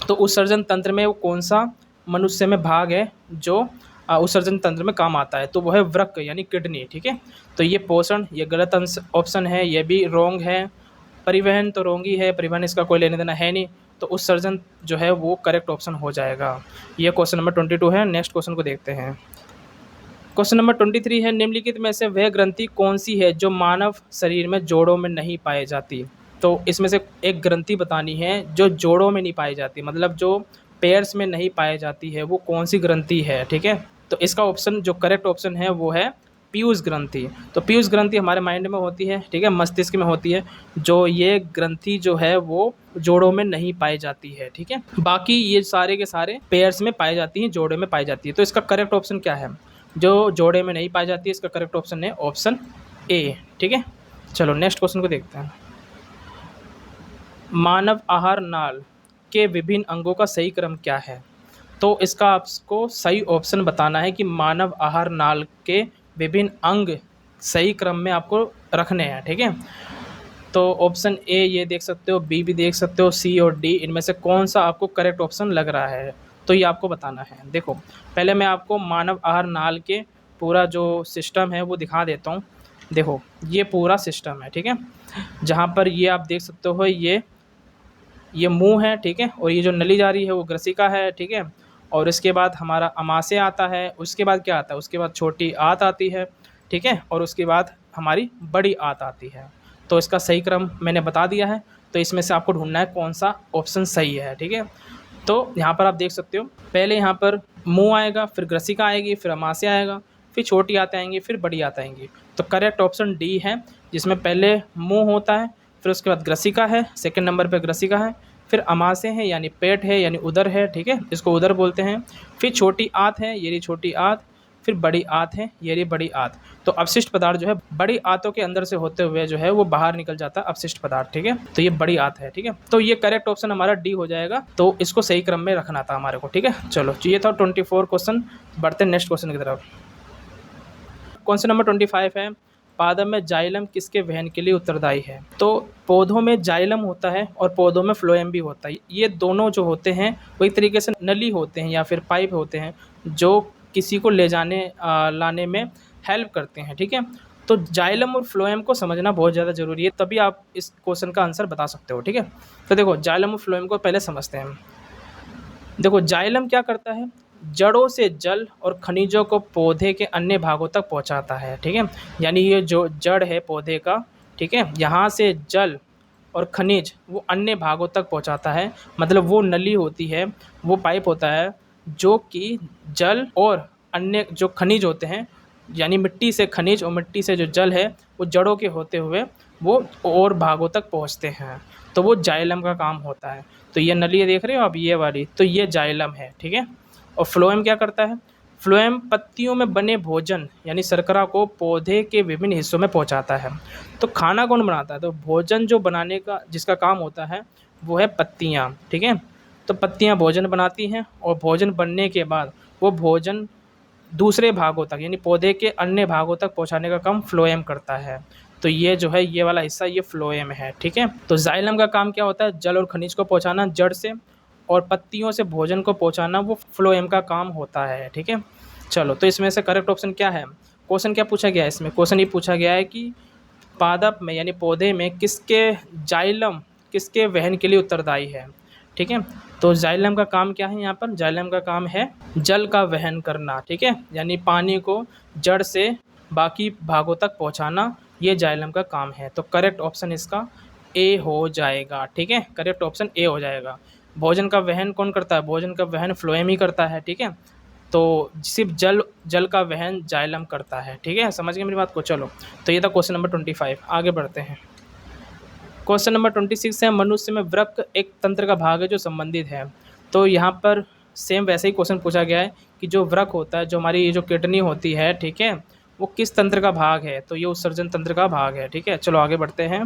तो उत्सर्जन तंत्र में वो कौन सा मनुष्य में भाग है जो उत्सर्जन तंत्र में काम आता है, तो वो है वृक्क यानी किडनी, ठीक है। तो ये पोषण, ये गलत ऑप्शन है, ये भी रॉन्ग है। परिवहन तो रॉन्ग ही है, परिवहन इसका कोई लेने देना है नहीं, तो उत्सर्जन जो है वो करेक्ट ऑप्शन हो जाएगा। ये क्वेश्चन नंबर 22 है। नेक्स्ट क्वेश्चन को देखते हैं। क्वेश्चन नंबर 23 है, निम्नलिखित में से वह ग्रंथि कौन सी है जो मानव शरीर में जोड़ों में नहीं पाई जाती। तो इसमें से एक ग्रंथि बतानी है जो जोड़ों में नहीं पाई जाती, मतलब जो पेयर्स में नहीं पाई जाती है, वो कौन सी ग्रंथि है, ठीक है। तो इसका ऑप्शन जो करेक्ट ऑप्शन है वो है पीयूष ग्रंथि। तो पीयूष ग्रंथि हमारे माइंड में होती है, ठीक है, मस्तिष्क में होती है। जो ये ग्रंथि जो है वो जोड़ों में नहीं पाई जाती है, ठीक है। बाकी ये सारे के सारे पेयर्स में पाई जाती हैं, जोड़े में पाई जाती है। तो इसका करेक्ट ऑप्शन क्या है, जो जोड़े में नहीं पाई जाती है, इसका करेक्ट ऑप्शन है ऑप्शन ए, ठीक है। चलो नेक्स्ट क्वेश्चन को देखते हैं। मानव आहार नाल के विभिन्न अंगों का सही क्रम क्या है। तो इसका आपको सही ऑप्शन बताना है कि मानव आहार नाल के विभिन्न अंग सही क्रम में आपको रखने हैं, ठीक है। तो ऑप्शन ए ये देख सकते हो, बी भी देख सकते हो, सी और डी, इनमें से कौन सा आपको करेक्ट ऑप्शन लग रहा है, तो ये आपको बताना है। देखो पहले मैं आपको मानव आहार नाल के पूरा जो सिस्टम है वो दिखा देता हूँ। देखो ये पूरा सिस्टम है, ठीक है, जहाँ पर ये आप देख सकते हो ये मुंह है, ठीक है, और ये जो नली जा रही है वो ग्रसिका है, ठीक है, और इसके बाद हमारा अमाशय आता है, उसके बाद क्या आता है, उसके बाद छोटी आंत आती है, ठीक है, और उसके बाद हमारी बड़ी आंत आती है। तो इसका सही क्रम मैंने बता दिया है। तो इसमें से आपको ढूंढना है कौन सा ऑप्शन सही है, ठीक है। तो यहाँ पर आप देख सकते हो, पहले यहाँ पर मुंह आएगा, फिर ग्रसिका आएगी, फिर अमाशय आएगा, फिर छोटी आंत आएंगी, फिर बड़ी आंत आएंगी। तो करेक्ट ऑप्शन डी है, जिसमें पहले मुंह होता है, फिर उसके बाद ग्रसिका है, सेकंड नंबर पे ग्रसिका है, फिर अमाशय है यानी पेट है यानी उदर है, ठीक है, इसको उदर बोलते हैं, फिर छोटी आंत है, ये रही छोटी आंत, फिर बड़ी आंत है, ये रही बड़ी आंत। तो अपशिष्ट पदार्थ जो है बड़ी आंतों के अंदर से होते हुए जो है वो बाहर निकल जाता है अपशिष्ट पदार्थ, ठीक है। तो ये बड़ी आंत है, ठीक है। तो ये करेक्ट ऑप्शन हमारा डी हो जाएगा। तो इसको सही क्रम में रखना था हमारे को, ठीक है। चलो ये था 24 क्वेश्चन। बढ़ते हैं नेक्स्ट क्वेश्चन की तरफ। क्वेश्चन नंबर 25 है, पादप में जाइलम किसके वहन के लिए उत्तरदायी है। तो पौधों में जाइलम होता है और पौधों में फ्लोएम भी होता है। ये दोनों जो होते हैं वो एक तरीके से नली होते हैं या फिर पाइप होते हैं जो किसी को ले जाने लाने में हेल्प करते हैं, ठीक है। तो जाइलम और फ्लोएम को समझना बहुत ज़्यादा ज़रूरी है, तभी आप इस क्वेश्चन का आंसर बता सकते हो, ठीक है। तो देखो जाइलम और फ्लोएम को पहले समझते हैं। देखो जाइलम क्या करता है, जड़ों से जल और खनिजों को पौधे के अन्य भागों तक पहुंचाता है, ठीक है। यानी ये जो जड़ है पौधे का, ठीक है, यहाँ से जल और खनिज वो अन्य भागों तक पहुंचाता है। मतलब वो नली होती है, वो पाइप होता है जो कि जल और अन्य जो खनिज होते हैं, यानी मिट्टी से खनिज और मिट्टी से जो जल है वो जड़ों के होते हुए वो और भागों तक पहुँचते हैं। तो वो जाइलम का काम होता है। तो ये नली देख रहे हो आप, ये वाली, तो ये जाइलम है, ठीक है। और फ्लोएम क्या करता है, फ्लोएम पत्तियों में बने भोजन यानी शर्करा को पौधे के विभिन्न हिस्सों में पहुंचाता है। तो खाना कौन बनाता है, तो भोजन जो बनाने का जिसका काम होता है वो है पत्तियां, ठीक है। तो पत्तियां भोजन बनाती हैं और भोजन बनने के बाद वो भोजन दूसरे भागों तक यानी पौधे के अन्य भागों तक पहुंचाने का काम फ्लोएम करता है। तो ये जो है ये वाला हिस्सा ये फ्लोएम है, ठीक है। तो जाइलम का काम क्या होता है, जल और खनिज को पहुंचाना जड़ से, और पत्तियों से भोजन को पहुंचाना वो फ्लोएम का काम होता है, ठीक है। चलो तो इसमें से करेक्ट ऑप्शन क्या है, क्वेश्चन क्या पूछा गया है इसमें, क्वेश्चन ये पूछा गया है कि पादप में यानी पौधे में किसके जाइलम किसके वहन के लिए उत्तरदायी है, ठीक है। तो जाइलम का काम क्या है, यहाँ पर जाइलम का काम है जल का वहन करना, ठीक है, यानी पानी को जड़ से बाकी भागों तक पहुँचाना, ये जाइलम का काम है। तो करेक्ट ऑप्शन इसका ए हो जाएगा, ठीक है, करेक्ट ऑप्शन ए हो जाएगा। भोजन का वहन कौन करता है, भोजन का वहन फ्लोएम ही करता है, ठीक है। तो सिर्फ जल का वहन जाइलम करता है, ठीक है, समझ गए मेरी बात को। चलो तो ये था क्वेश्चन नंबर 25। आगे बढ़ते हैं। क्वेश्चन नंबर 26 है, मनुष्य में वृक्क एक तंत्र का भाग है जो संबंधित है। तो यहाँ पर सेम वैसे ही क्वेश्चन पूछा गया है कि जो वृक्क होता है, जो हमारी ये जो किडनी होती है, ठीक है, वो किस तंत्र का भाग है, तो ये उत्सर्जन तंत्र का भाग है, ठीक है। चलो आगे बढ़ते हैं।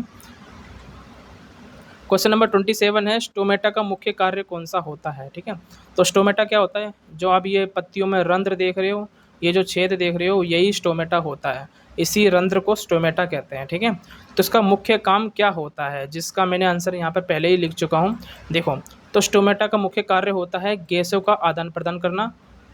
क्वेश्चन नंबर 27 है, स्टोमेटा का मुख्य कार्य कौन सा होता है। ठीक है, तो स्टोमेटा क्या होता है, जो आप ये पत्तियों में रंध्र देख रहे हो, ये जो छेद देख रहे हो, यही स्टोमेटा होता है। इसी रंध्र को स्टोमेटा कहते हैं। ठीक है, तो इसका मुख्य काम क्या होता है, जिसका मैंने आंसर यहाँ पर पहले ही लिख चुका हूँ। देखो, तो स्टोमेटा का मुख्य कार्य होता है गैसों का आदान प्रदान करना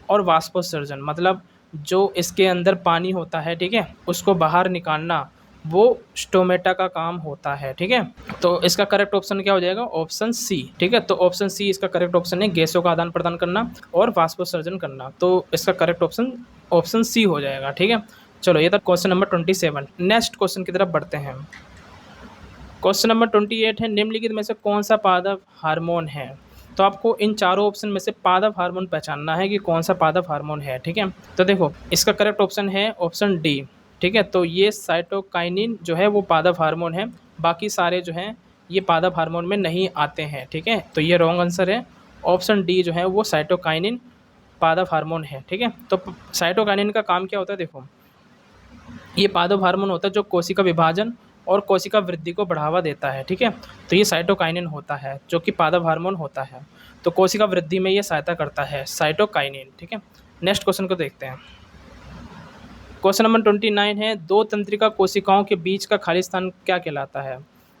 और वाष्पोत्सर्जन, मतलब जो इसके अंदर पानी होता है, ठीक है, उसको बाहर निकालना, वो स्टोमेटा का काम होता है। ठीक है, तो इसका करेक्ट ऑप्शन क्या हो जाएगा, ऑप्शन सी। ठीक है, तो ऑप्शन सी इसका करेक्ट ऑप्शन है, गैसों का आदान प्रदान करना और वाष्पोत्सर्जन करना, तो इसका करेक्ट ऑप्शन ऑप्शन सी हो जाएगा। ठीक है, चलो ये था क्वेश्चन नंबर 27। नेक्स्ट क्वेश्चन की तरफ बढ़ते हैं। क्वेश्चन नंबर 28 है, निम्नलिखित में से कौन सा पादप हार्मोन है। तो आपको इन चारों ऑप्शन में से पादप हार्मोन पहचानना है कि कौन सा पादप हार्मोन है। ठीक है, तो देखो इसका करेक्ट ऑप्शन है ऑप्शन डी। ठीक है, तो ये साइटोकाइनिन जो है वो पादप हार्मोन है, बाकी सारे जो हैं ये पादप हार्मोन में नहीं आते हैं। ठीक है, तो ये रॉन्ग आंसर है, ऑप्शन डी जो है वो साइटोकाइनिन पादप हार्मोन है। ठीक है, तो साइटोकाइनिन का काम क्या होता है, देखो ये पादप हार्मोन होता है जो कोशिका विभाजन और कोशिका वृद्धि को बढ़ावा देता है। ठीक है, तो ये साइटोकाइनिन होता है जो कि पादप हार्मोन होता है, तो कोशिका वृद्धि में ये सहायता करता है, साइटोकाइनिन। ठीक है, नेक्स्ट क्वेश्चन को देखते हैं। क्वेश्चन नंबर 29 है, दो तंत्रिका कोशिकाओं के बीच का खाली स्थान क्या कहलाता है।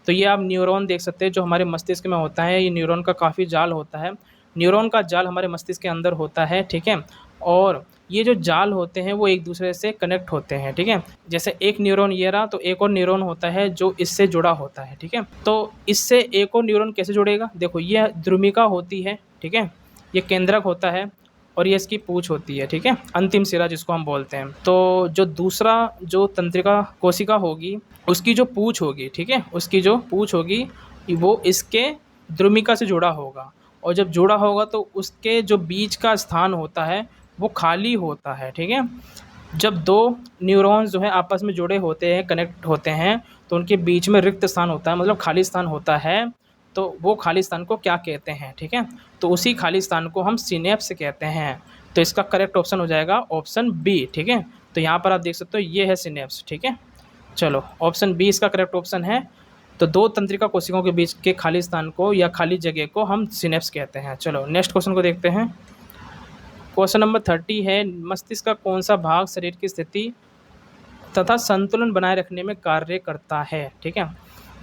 तो ये आप न्यूरॉन देख सकते हैं जो हमारे मस्तिष्क में होता है, ये न्यूरॉन का काफ़ी जाल होता है, न्यूरॉन का जाल हमारे मस्तिष्क के अंदर होता है। ठीक है, और ये जो जाल होते हैं वो एक दूसरे से कनेक्ट होते हैं। ठीक है, जैसे एक न्यूरॉन ये रहा, तो एक और न्यूरॉन होता है जो इससे जुड़ा होता है। ठीक है, तो इससे एक और न्यूरॉन कैसे जुड़ेगा, देखो ये द्रुमिका होती है, ठीक है, ये केंद्रक होता है और ये इसकी पूंछ होती है। ठीक है, अंतिम सिरा जिसको हम बोलते हैं। तो जो दूसरा जो तंत्रिका कोशिका होगी उसकी जो पूंछ होगी, ठीक है, उसकी जो पूंछ होगी वो इसके द्रुमिका से जुड़ा होगा, और जब जुड़ा होगा तो उसके जो बीच का स्थान होता है वो खाली होता है। ठीक है, जब दो न्यूरॉन्स जो है आपस में जुड़े होते हैं, कनेक्ट होते हैं, तो उनके बीच में रिक्त स्थान होता है, मतलब खाली स्थान होता है, तो वो खाली स्थान को क्या कहते हैं। ठीक है, तो उसी खाली स्थान को हम सिनेप्स कहते हैं, तो इसका करेक्ट ऑप्शन हो जाएगा ऑप्शन बी। ठीक है, तो यहाँ पर आप देख सकते हो ये है सिनेप्स। ठीक है, चलो ऑप्शन बी इसका करेक्ट ऑप्शन है, तो दो तंत्रिका कोशिकाओं के बीच के खाली स्थान को या खाली जगह को हम सिनेप्स कहते हैं। चलो नेक्स्ट क्वेश्चन को देखते हैं। क्वेश्चन नंबर 30 है, मस्तिष्क का कौन सा भाग शरीर की स्थिति तथा संतुलन बनाए रखने में कार्य करता है। ठीक है,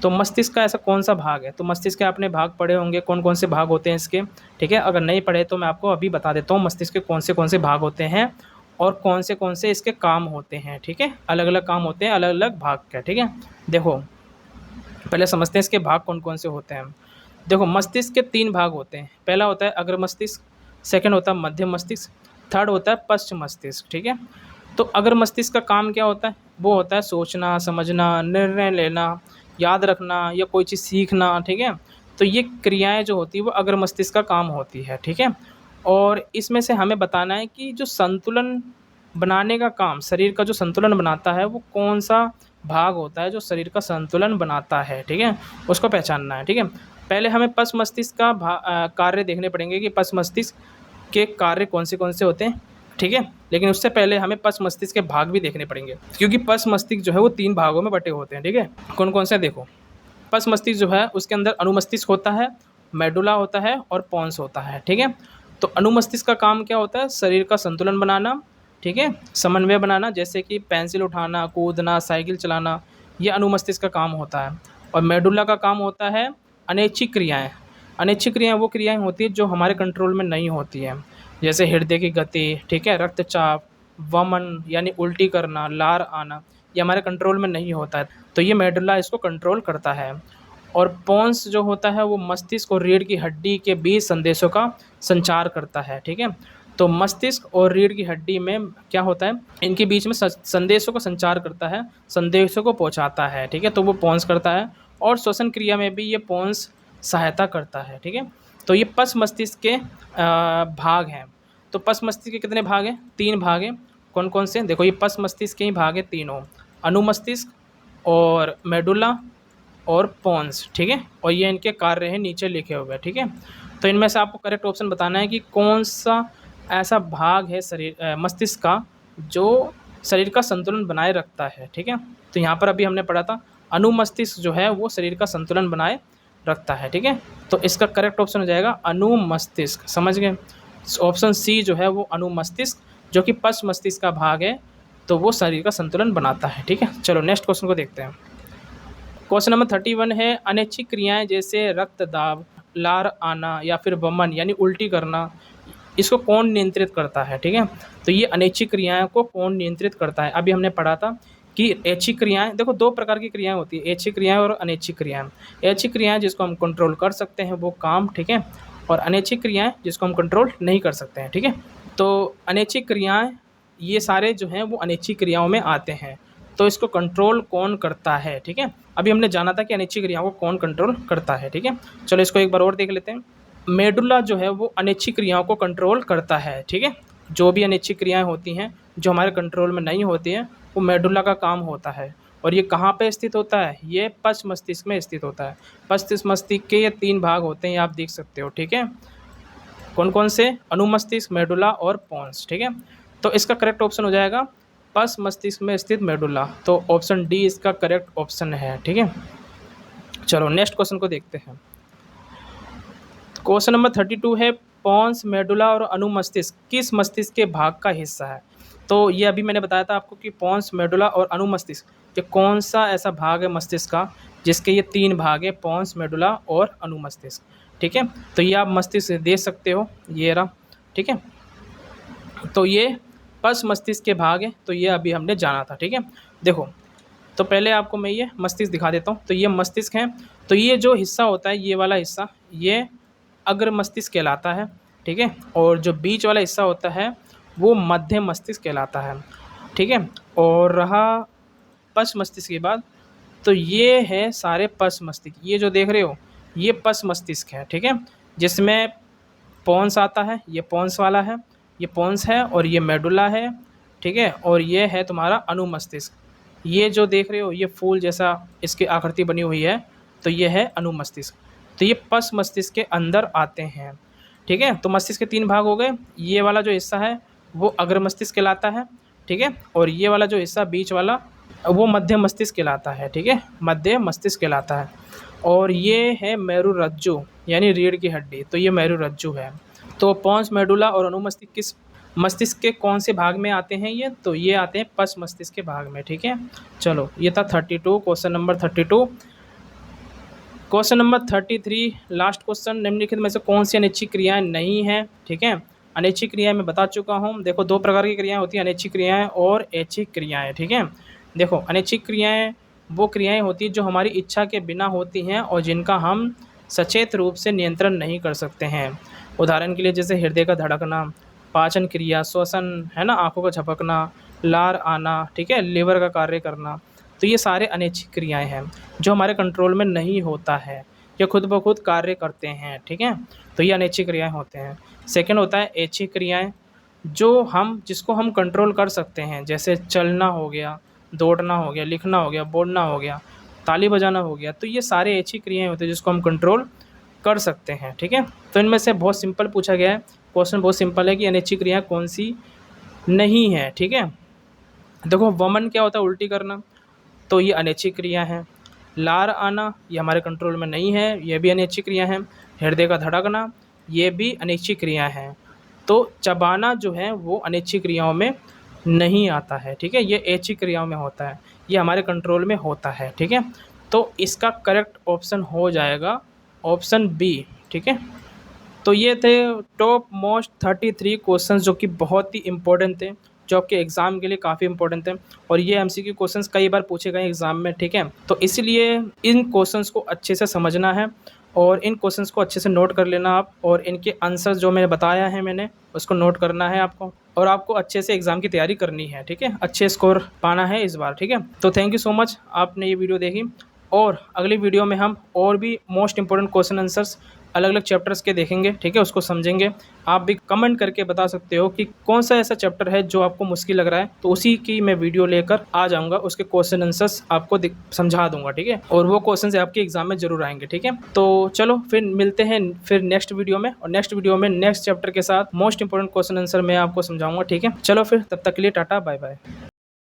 तो मस्तिष्क का ऐसा कौन सा भाग है, तो मस्तिष्क के आपने भाग पढ़े होंगे, कौन कौन से भाग होते हैं इसके। ठीक है, अगर नहीं पढ़े तो मैं आपको अभी बता देता हूँ मस्तिष्क के कौन से भाग होते हैं और कौन से इसके काम होते हैं। ठीक है, अलग अलग काम होते हैं अलग अलग भाग के। ठीक है, देखो पहले समझते हैं इसके भाग कौन कौन से होते हैं। देखो मस्तिष्क के 3 भाग होते हैं, पहला होता है अग्र मस्तिष्क, सेकंड होता है मध्य मस्तिष्क, थर्ड होता है पश्च मस्तिष्क। ठीक है, तो अग्र मस्तिष्क का काम क्या होता है, वो होता है सोचना, समझना, निर्णय लेना, याद रखना या कोई चीज़ सीखना। ठीक है, तो ये क्रियाएं जो होती है वो अग्र मस्तिष्क का काम होती है। ठीक है, और इसमें से हमें बताना है कि जो संतुलन बनाने का काम, शरीर का जो संतुलन बनाता है वो कौन सा भाग होता है जो शरीर का संतुलन बनाता है। ठीक है, उसको पहचानना है। ठीक है, पहले हमें पश्च मस्तिष्क का कार्य देखने पड़ेंगे कि पश्च मस्तिष्क के कार्य कौन से होते हैं। ठीक है, लेकिन उससे पहले हमें पश्च मस्तिष्क के भाग भी देखने पड़ेंगे, क्योंकि पश्च मस्तिष्क जो है वो 3 भागों में बटे होते हैं। ठीक है, कौन कौन से देखो, पश्च मस्तिष्क जो है उसके अंदर अनुमस्तिष्क होता है, मेडुला होता है और पोन्स होता है। ठीक है, तो अनुमस्तिष्क का काम क्या होता है, शरीर का संतुलन बनाना, ठीक है, समन्वय बनाना, जैसे कि पेंसिल उठाना, कूदना, साइकिल चलाना, ये अनुमस्तिष्क का काम होता है। और मेडुला का काम होता है अनैच्छिक क्रियाएं। अनैच्छिक क्रियाएं वो क्रियाएं होती है जो हमारे कंट्रोल में नहीं होती हैं, जैसे हृदय की गति, ठीक है, रक्तचाप, वमन यानी उल्टी करना, लार आना, ये हमारे कंट्रोल में नहीं होता है, तो ये मेडुला इसको कंट्रोल करता है। और पोन्स जो होता है वो मस्तिष्क और रीढ़ की हड्डी के बीच संदेशों का संचार करता है। ठीक है, तो मस्तिष्क और रीढ़ की हड्डी में क्या होता है, इनके बीच में संदेशों का संचार करता है, संदेशों को पहुंचाता है। ठीक है, तो वो पोन्स करता है, और श्वसन क्रिया में भी ये पोन्स सहायता करता है। ठीक है, तो ये पश्च मस्तिष्क के भाग हैं। तो पश्च मस्तिष्क के कितने भाग हैं, 3 भाग हैं। कौन कौन से, देखो ये पश्च मस्तिष्क के ही भाग हैं तीनों, अनुमस्तिष्क और मेडुला और पोन्स। ठीक है, और ये इनके कार्य हैं नीचे लिखे हुए। ठीक है, तो इनमें से आपको करेक्ट ऑप्शन बताना है कि कौन सा ऐसा भाग है शरीर मस्तिष्क का जो शरीर का संतुलन बनाए रखता है। ठीक है, तो यहाँ पर अभी हमने पढ़ा था अनुमस्तिष्क जो है वो शरीर का संतुलन बनाए रखता है, ठीक है। तो इसका करेक्ट ऑप्शन हो जाएगा अनुमस्तिष्क, समझ गए। ऑप्शन सी जो है वो अनुमस्तिष्क, जो कि पश्च मस्तिष्क का भाग है, तो वो शरीर का संतुलन बनाता है, ठीक है। चलो नेक्स्ट क्वेश्चन को देखते हैं। क्वेश्चन नंबर 31 है, अनैच्छिक क्रियाएं जैसे रक्त दाब, लार आना या फिर वमन यानी उल्टी करना, इसको कौन नियंत्रित करता है, ठीक है। तो ये अनैच्छिक क्रियाओं को कौन नियंत्रित करता है। अभी हमने पढ़ा था कि ऐच्छिक क्रियाएं, देखो दो प्रकार की क्रियाएं होती है, ऐच्छिक क्रियाएं और अनैच्छिक क्रियाएं। ऐच्छिक क्रियाएं जिसको हम कंट्रोल कर सकते हैं वो काम, ठीक है, और अनैच्छिक क्रियाएं जिसको हम कंट्रोल नहीं कर सकते हैं, ठीक है। तो अनैच्छिक क्रियाएं ये सारे जो हैं वो अनैच्छिक क्रियाओं में आते हैं। तो इसको कंट्रोल कौन करता है, ठीक है। अभी हमने जाना था कि अनैच्छिक क्रियाओं को कौन कंट्रोल करता है, ठीक है। चलो इसको एक बार और देख लेते हैं। मेडुला जो है वो अनैच्छिक क्रियाओं को कंट्रोल करता है, ठीक है। जो भी अनैच्छिक क्रियाएं होती हैं जो हमारे कंट्रोल में नहीं होती हैं, वो मेडुला का काम होता है। और ये कहाँ पे स्थित होता है, ये पश्च मस्तिष्क में स्थित होता है। पश्च मस्तिष्क के ये 3 भाग होते हैं, आप देख सकते हो, ठीक है। कौन कौन से, अनुमस्तिष्क, मेडुला और पोन्स, ठीक है। तो इसका करेक्ट ऑप्शन हो जाएगा पश्च मस्तिष्क में स्थित मेडुला। तो ऑप्शन डी इसका करेक्ट ऑप्शन है, ठीक है। चलो नेक्स्ट क्वेश्चन को देखते हैं। क्वेश्चन नंबर 32 है, पोन्स, मेडुला और अनुमस्तिष्क किस मस्तिष्क के भाग का हिस्सा है। तो ये अभी मैंने बताया था आपको कि पोन्स, मेडुला और अनुमस्तिष्क, ये कौन सा ऐसा भाग है मस्तिष्क का जिसके ये 3 भाग है, पोन्स, मेडुला और अनुमस्तिष्क, ठीक है। तो ये आप मस्तिष्क देख सकते हो, ये रहा, ठीक है। तो ये पश्च मस्तिष्क के भाग है, तो ये अभी हमने जाना था, ठीक है। देखो, तो पहले आपको मैं ये मस्तिष्क दिखा देता हूँ। तो ये मस्तिष्क है, तो ये जो हिस्सा होता है, ये वाला हिस्सा, ये अग्र मस्तिष्क कहलाता है, ठीक है। और जो बीच वाला हिस्सा होता है वो मध्य मस्तिष्क कहलाता है, ठीक है। और रहा पश्च मस्तिष्क की बात, तो ये है सारे पश्च मस्तिष्क, ये जो देख रहे हो ये पश्च मस्तिष्क है, ठीक है। जिसमें पोन्स आता है, ये पोन्स वाला है, ये पोन्स है, और ये मेडुला है, ठीक है। और ये है तुम्हारा अनुमस्तिष्क, ये जो देख रहे हो ये फूल जैसा इसकी आकृति बनी हुई है, तो ये है अनुमस्तिष्क। तो ये पश्च मस्तिष्क के अंदर आते हैं, ठीक है। तो मस्तिष्क के 3 भाग हो गए। ये वाला जो हिस्सा है वो अग्र मस्तिष्क कहलाता है, ठीक है। और ये वाला जो हिस्सा बीच वाला वो मध्य मस्तिष्क कहलाता है, ठीक है, मध्य मस्तिष्क कहलाता है। और ये है मेरुरज्जु यानी रीढ़ की हड्डी, तो ये मेरुरज्जु है। तो पोन्स, मेडुला और अनुमस्तिष्क किस मस्तिष्क के कौन से भाग में आते हैं, ये तो ये आते हैं पश्च मस्तिष्क के भाग में, ठीक है। चलो ये था 32, question number 32। Question number 33 last question, निम्नलिखित में से कौन सी अनैच्छिक क्रियाएं नहीं हैं, ठीक है। अनैच्छिक क्रियाएं मैं बता चुका हूँ। देखो 2 प्रकार की क्रियाएं होती हैं, अनैच्छिक क्रियाएं और ऐच्छिक क्रियाएं, ठीक है। देखो अनैच्छिक क्रियाएं वो क्रियाएं होती हैं जो हमारी इच्छा के बिना होती हैं और जिनका हम सचेत रूप से नियंत्रण नहीं कर सकते हैं। उदाहरण के लिए जैसे हृदय का धड़कना, पाचन क्रिया, श्वसन, है ना, आँखों का झपकना, लार आना, ठीक है, लीवर का कार्य करना। तो ये सारे अनैच्छिक क्रियाएं हैं जो हमारे कंट्रोल में नहीं होता है, ये खुद ब खुद कार्य करते हैं, ठीक है। तो ये अनैच्छिक क्रियाएं होते हैं। सेकंड होता है ऐच्छिक क्रियाएं, जिसको हम कंट्रोल कर सकते हैं, जैसे चलना हो गया, दौड़ना हो गया, लिखना हो गया, बोलना हो गया, ताली बजाना हो गया। तो ये सारे ऐच्छिक क्रियाएं होते हैं जिसको हम कंट्रोल कर सकते हैं, ठीक है। तो इनमें से बहुत सिंपल पूछा गया है, क्वेश्चन बहुत सिंपल है कि अनैच्छिक क्रियाएं कौन सी नहीं है, ठीक है। देखो वमन क्या होता है, उल्टी करना, तो ये अनैच्छिक क्रिया है। लार आना ये हमारे कंट्रोल में नहीं है, ये भी अनैच्छिक क्रिया है। हृदय का धड़कना ये भी अनैच्छिक क्रिया है। तो चबाना जो है वो अनैच्छिक क्रियाओं में नहीं आता है, ठीक है, ये ऐच्छिक क्रियाओं में होता है, ये हमारे कंट्रोल में होता है, ठीक है। तो इसका करेक्ट ऑप्शन हो जाएगा ऑप्शन बी, ठीक है। तो ये थे टॉप मोस्ट 33 क्वेश्चंस जो कि बहुत ही इंपॉर्टेंट थे, जो आपके एग्ज़ाम के लिए काफ़ी इंपॉर्टेंट थे। और ये एमसीक्यू क्वेश्चंस कई बार पूछे गए एग्ज़ाम में, ठीक है। तो इसलिए इन क्वेश्चंस को अच्छे से समझना है और इन क्वेश्चंस को अच्छे से नोट कर लेना आप, और इनके आंसर जो मैंने बताया है मैंने उसको नोट करना है आपको, और आपको अच्छे से एग्ज़ाम की तैयारी करनी है, ठीक है, अच्छे स्कोर पाना है इस बार, ठीक है। तो थैंक यू सो मच आपने ये वीडियो देखी, और अगली वीडियो में हम और भी मोस्ट इंपॉर्टेंट क्वेश्चन आंसर्स अलग अलग चैप्टर्स के देखेंगे, ठीक है, उसको समझेंगे। आप भी कमेंट करके बता सकते हो कि कौन सा ऐसा चैप्टर है जो आपको मुश्किल लग रहा है, तो उसी की मैं वीडियो लेकर आ जाऊंगा, उसके क्वेश्चन आंसर्स आपको समझा दूंगा, ठीक है, और वो क्वेश्चन आपके एग्जाम में जरूर आएंगे, ठीक है। तो चलो फिर मिलते हैं फिर नेक्स्ट वीडियो में, और नेक्स्ट वीडियो में नेक्स्ट चैप्टर के साथ मोस्ट इंपॉर्टेंट क्वेश्चन आंसर मैं आपको समझाऊंगा, ठीक है। चलो फिर तब तक के लिए टाटा बाय बाय।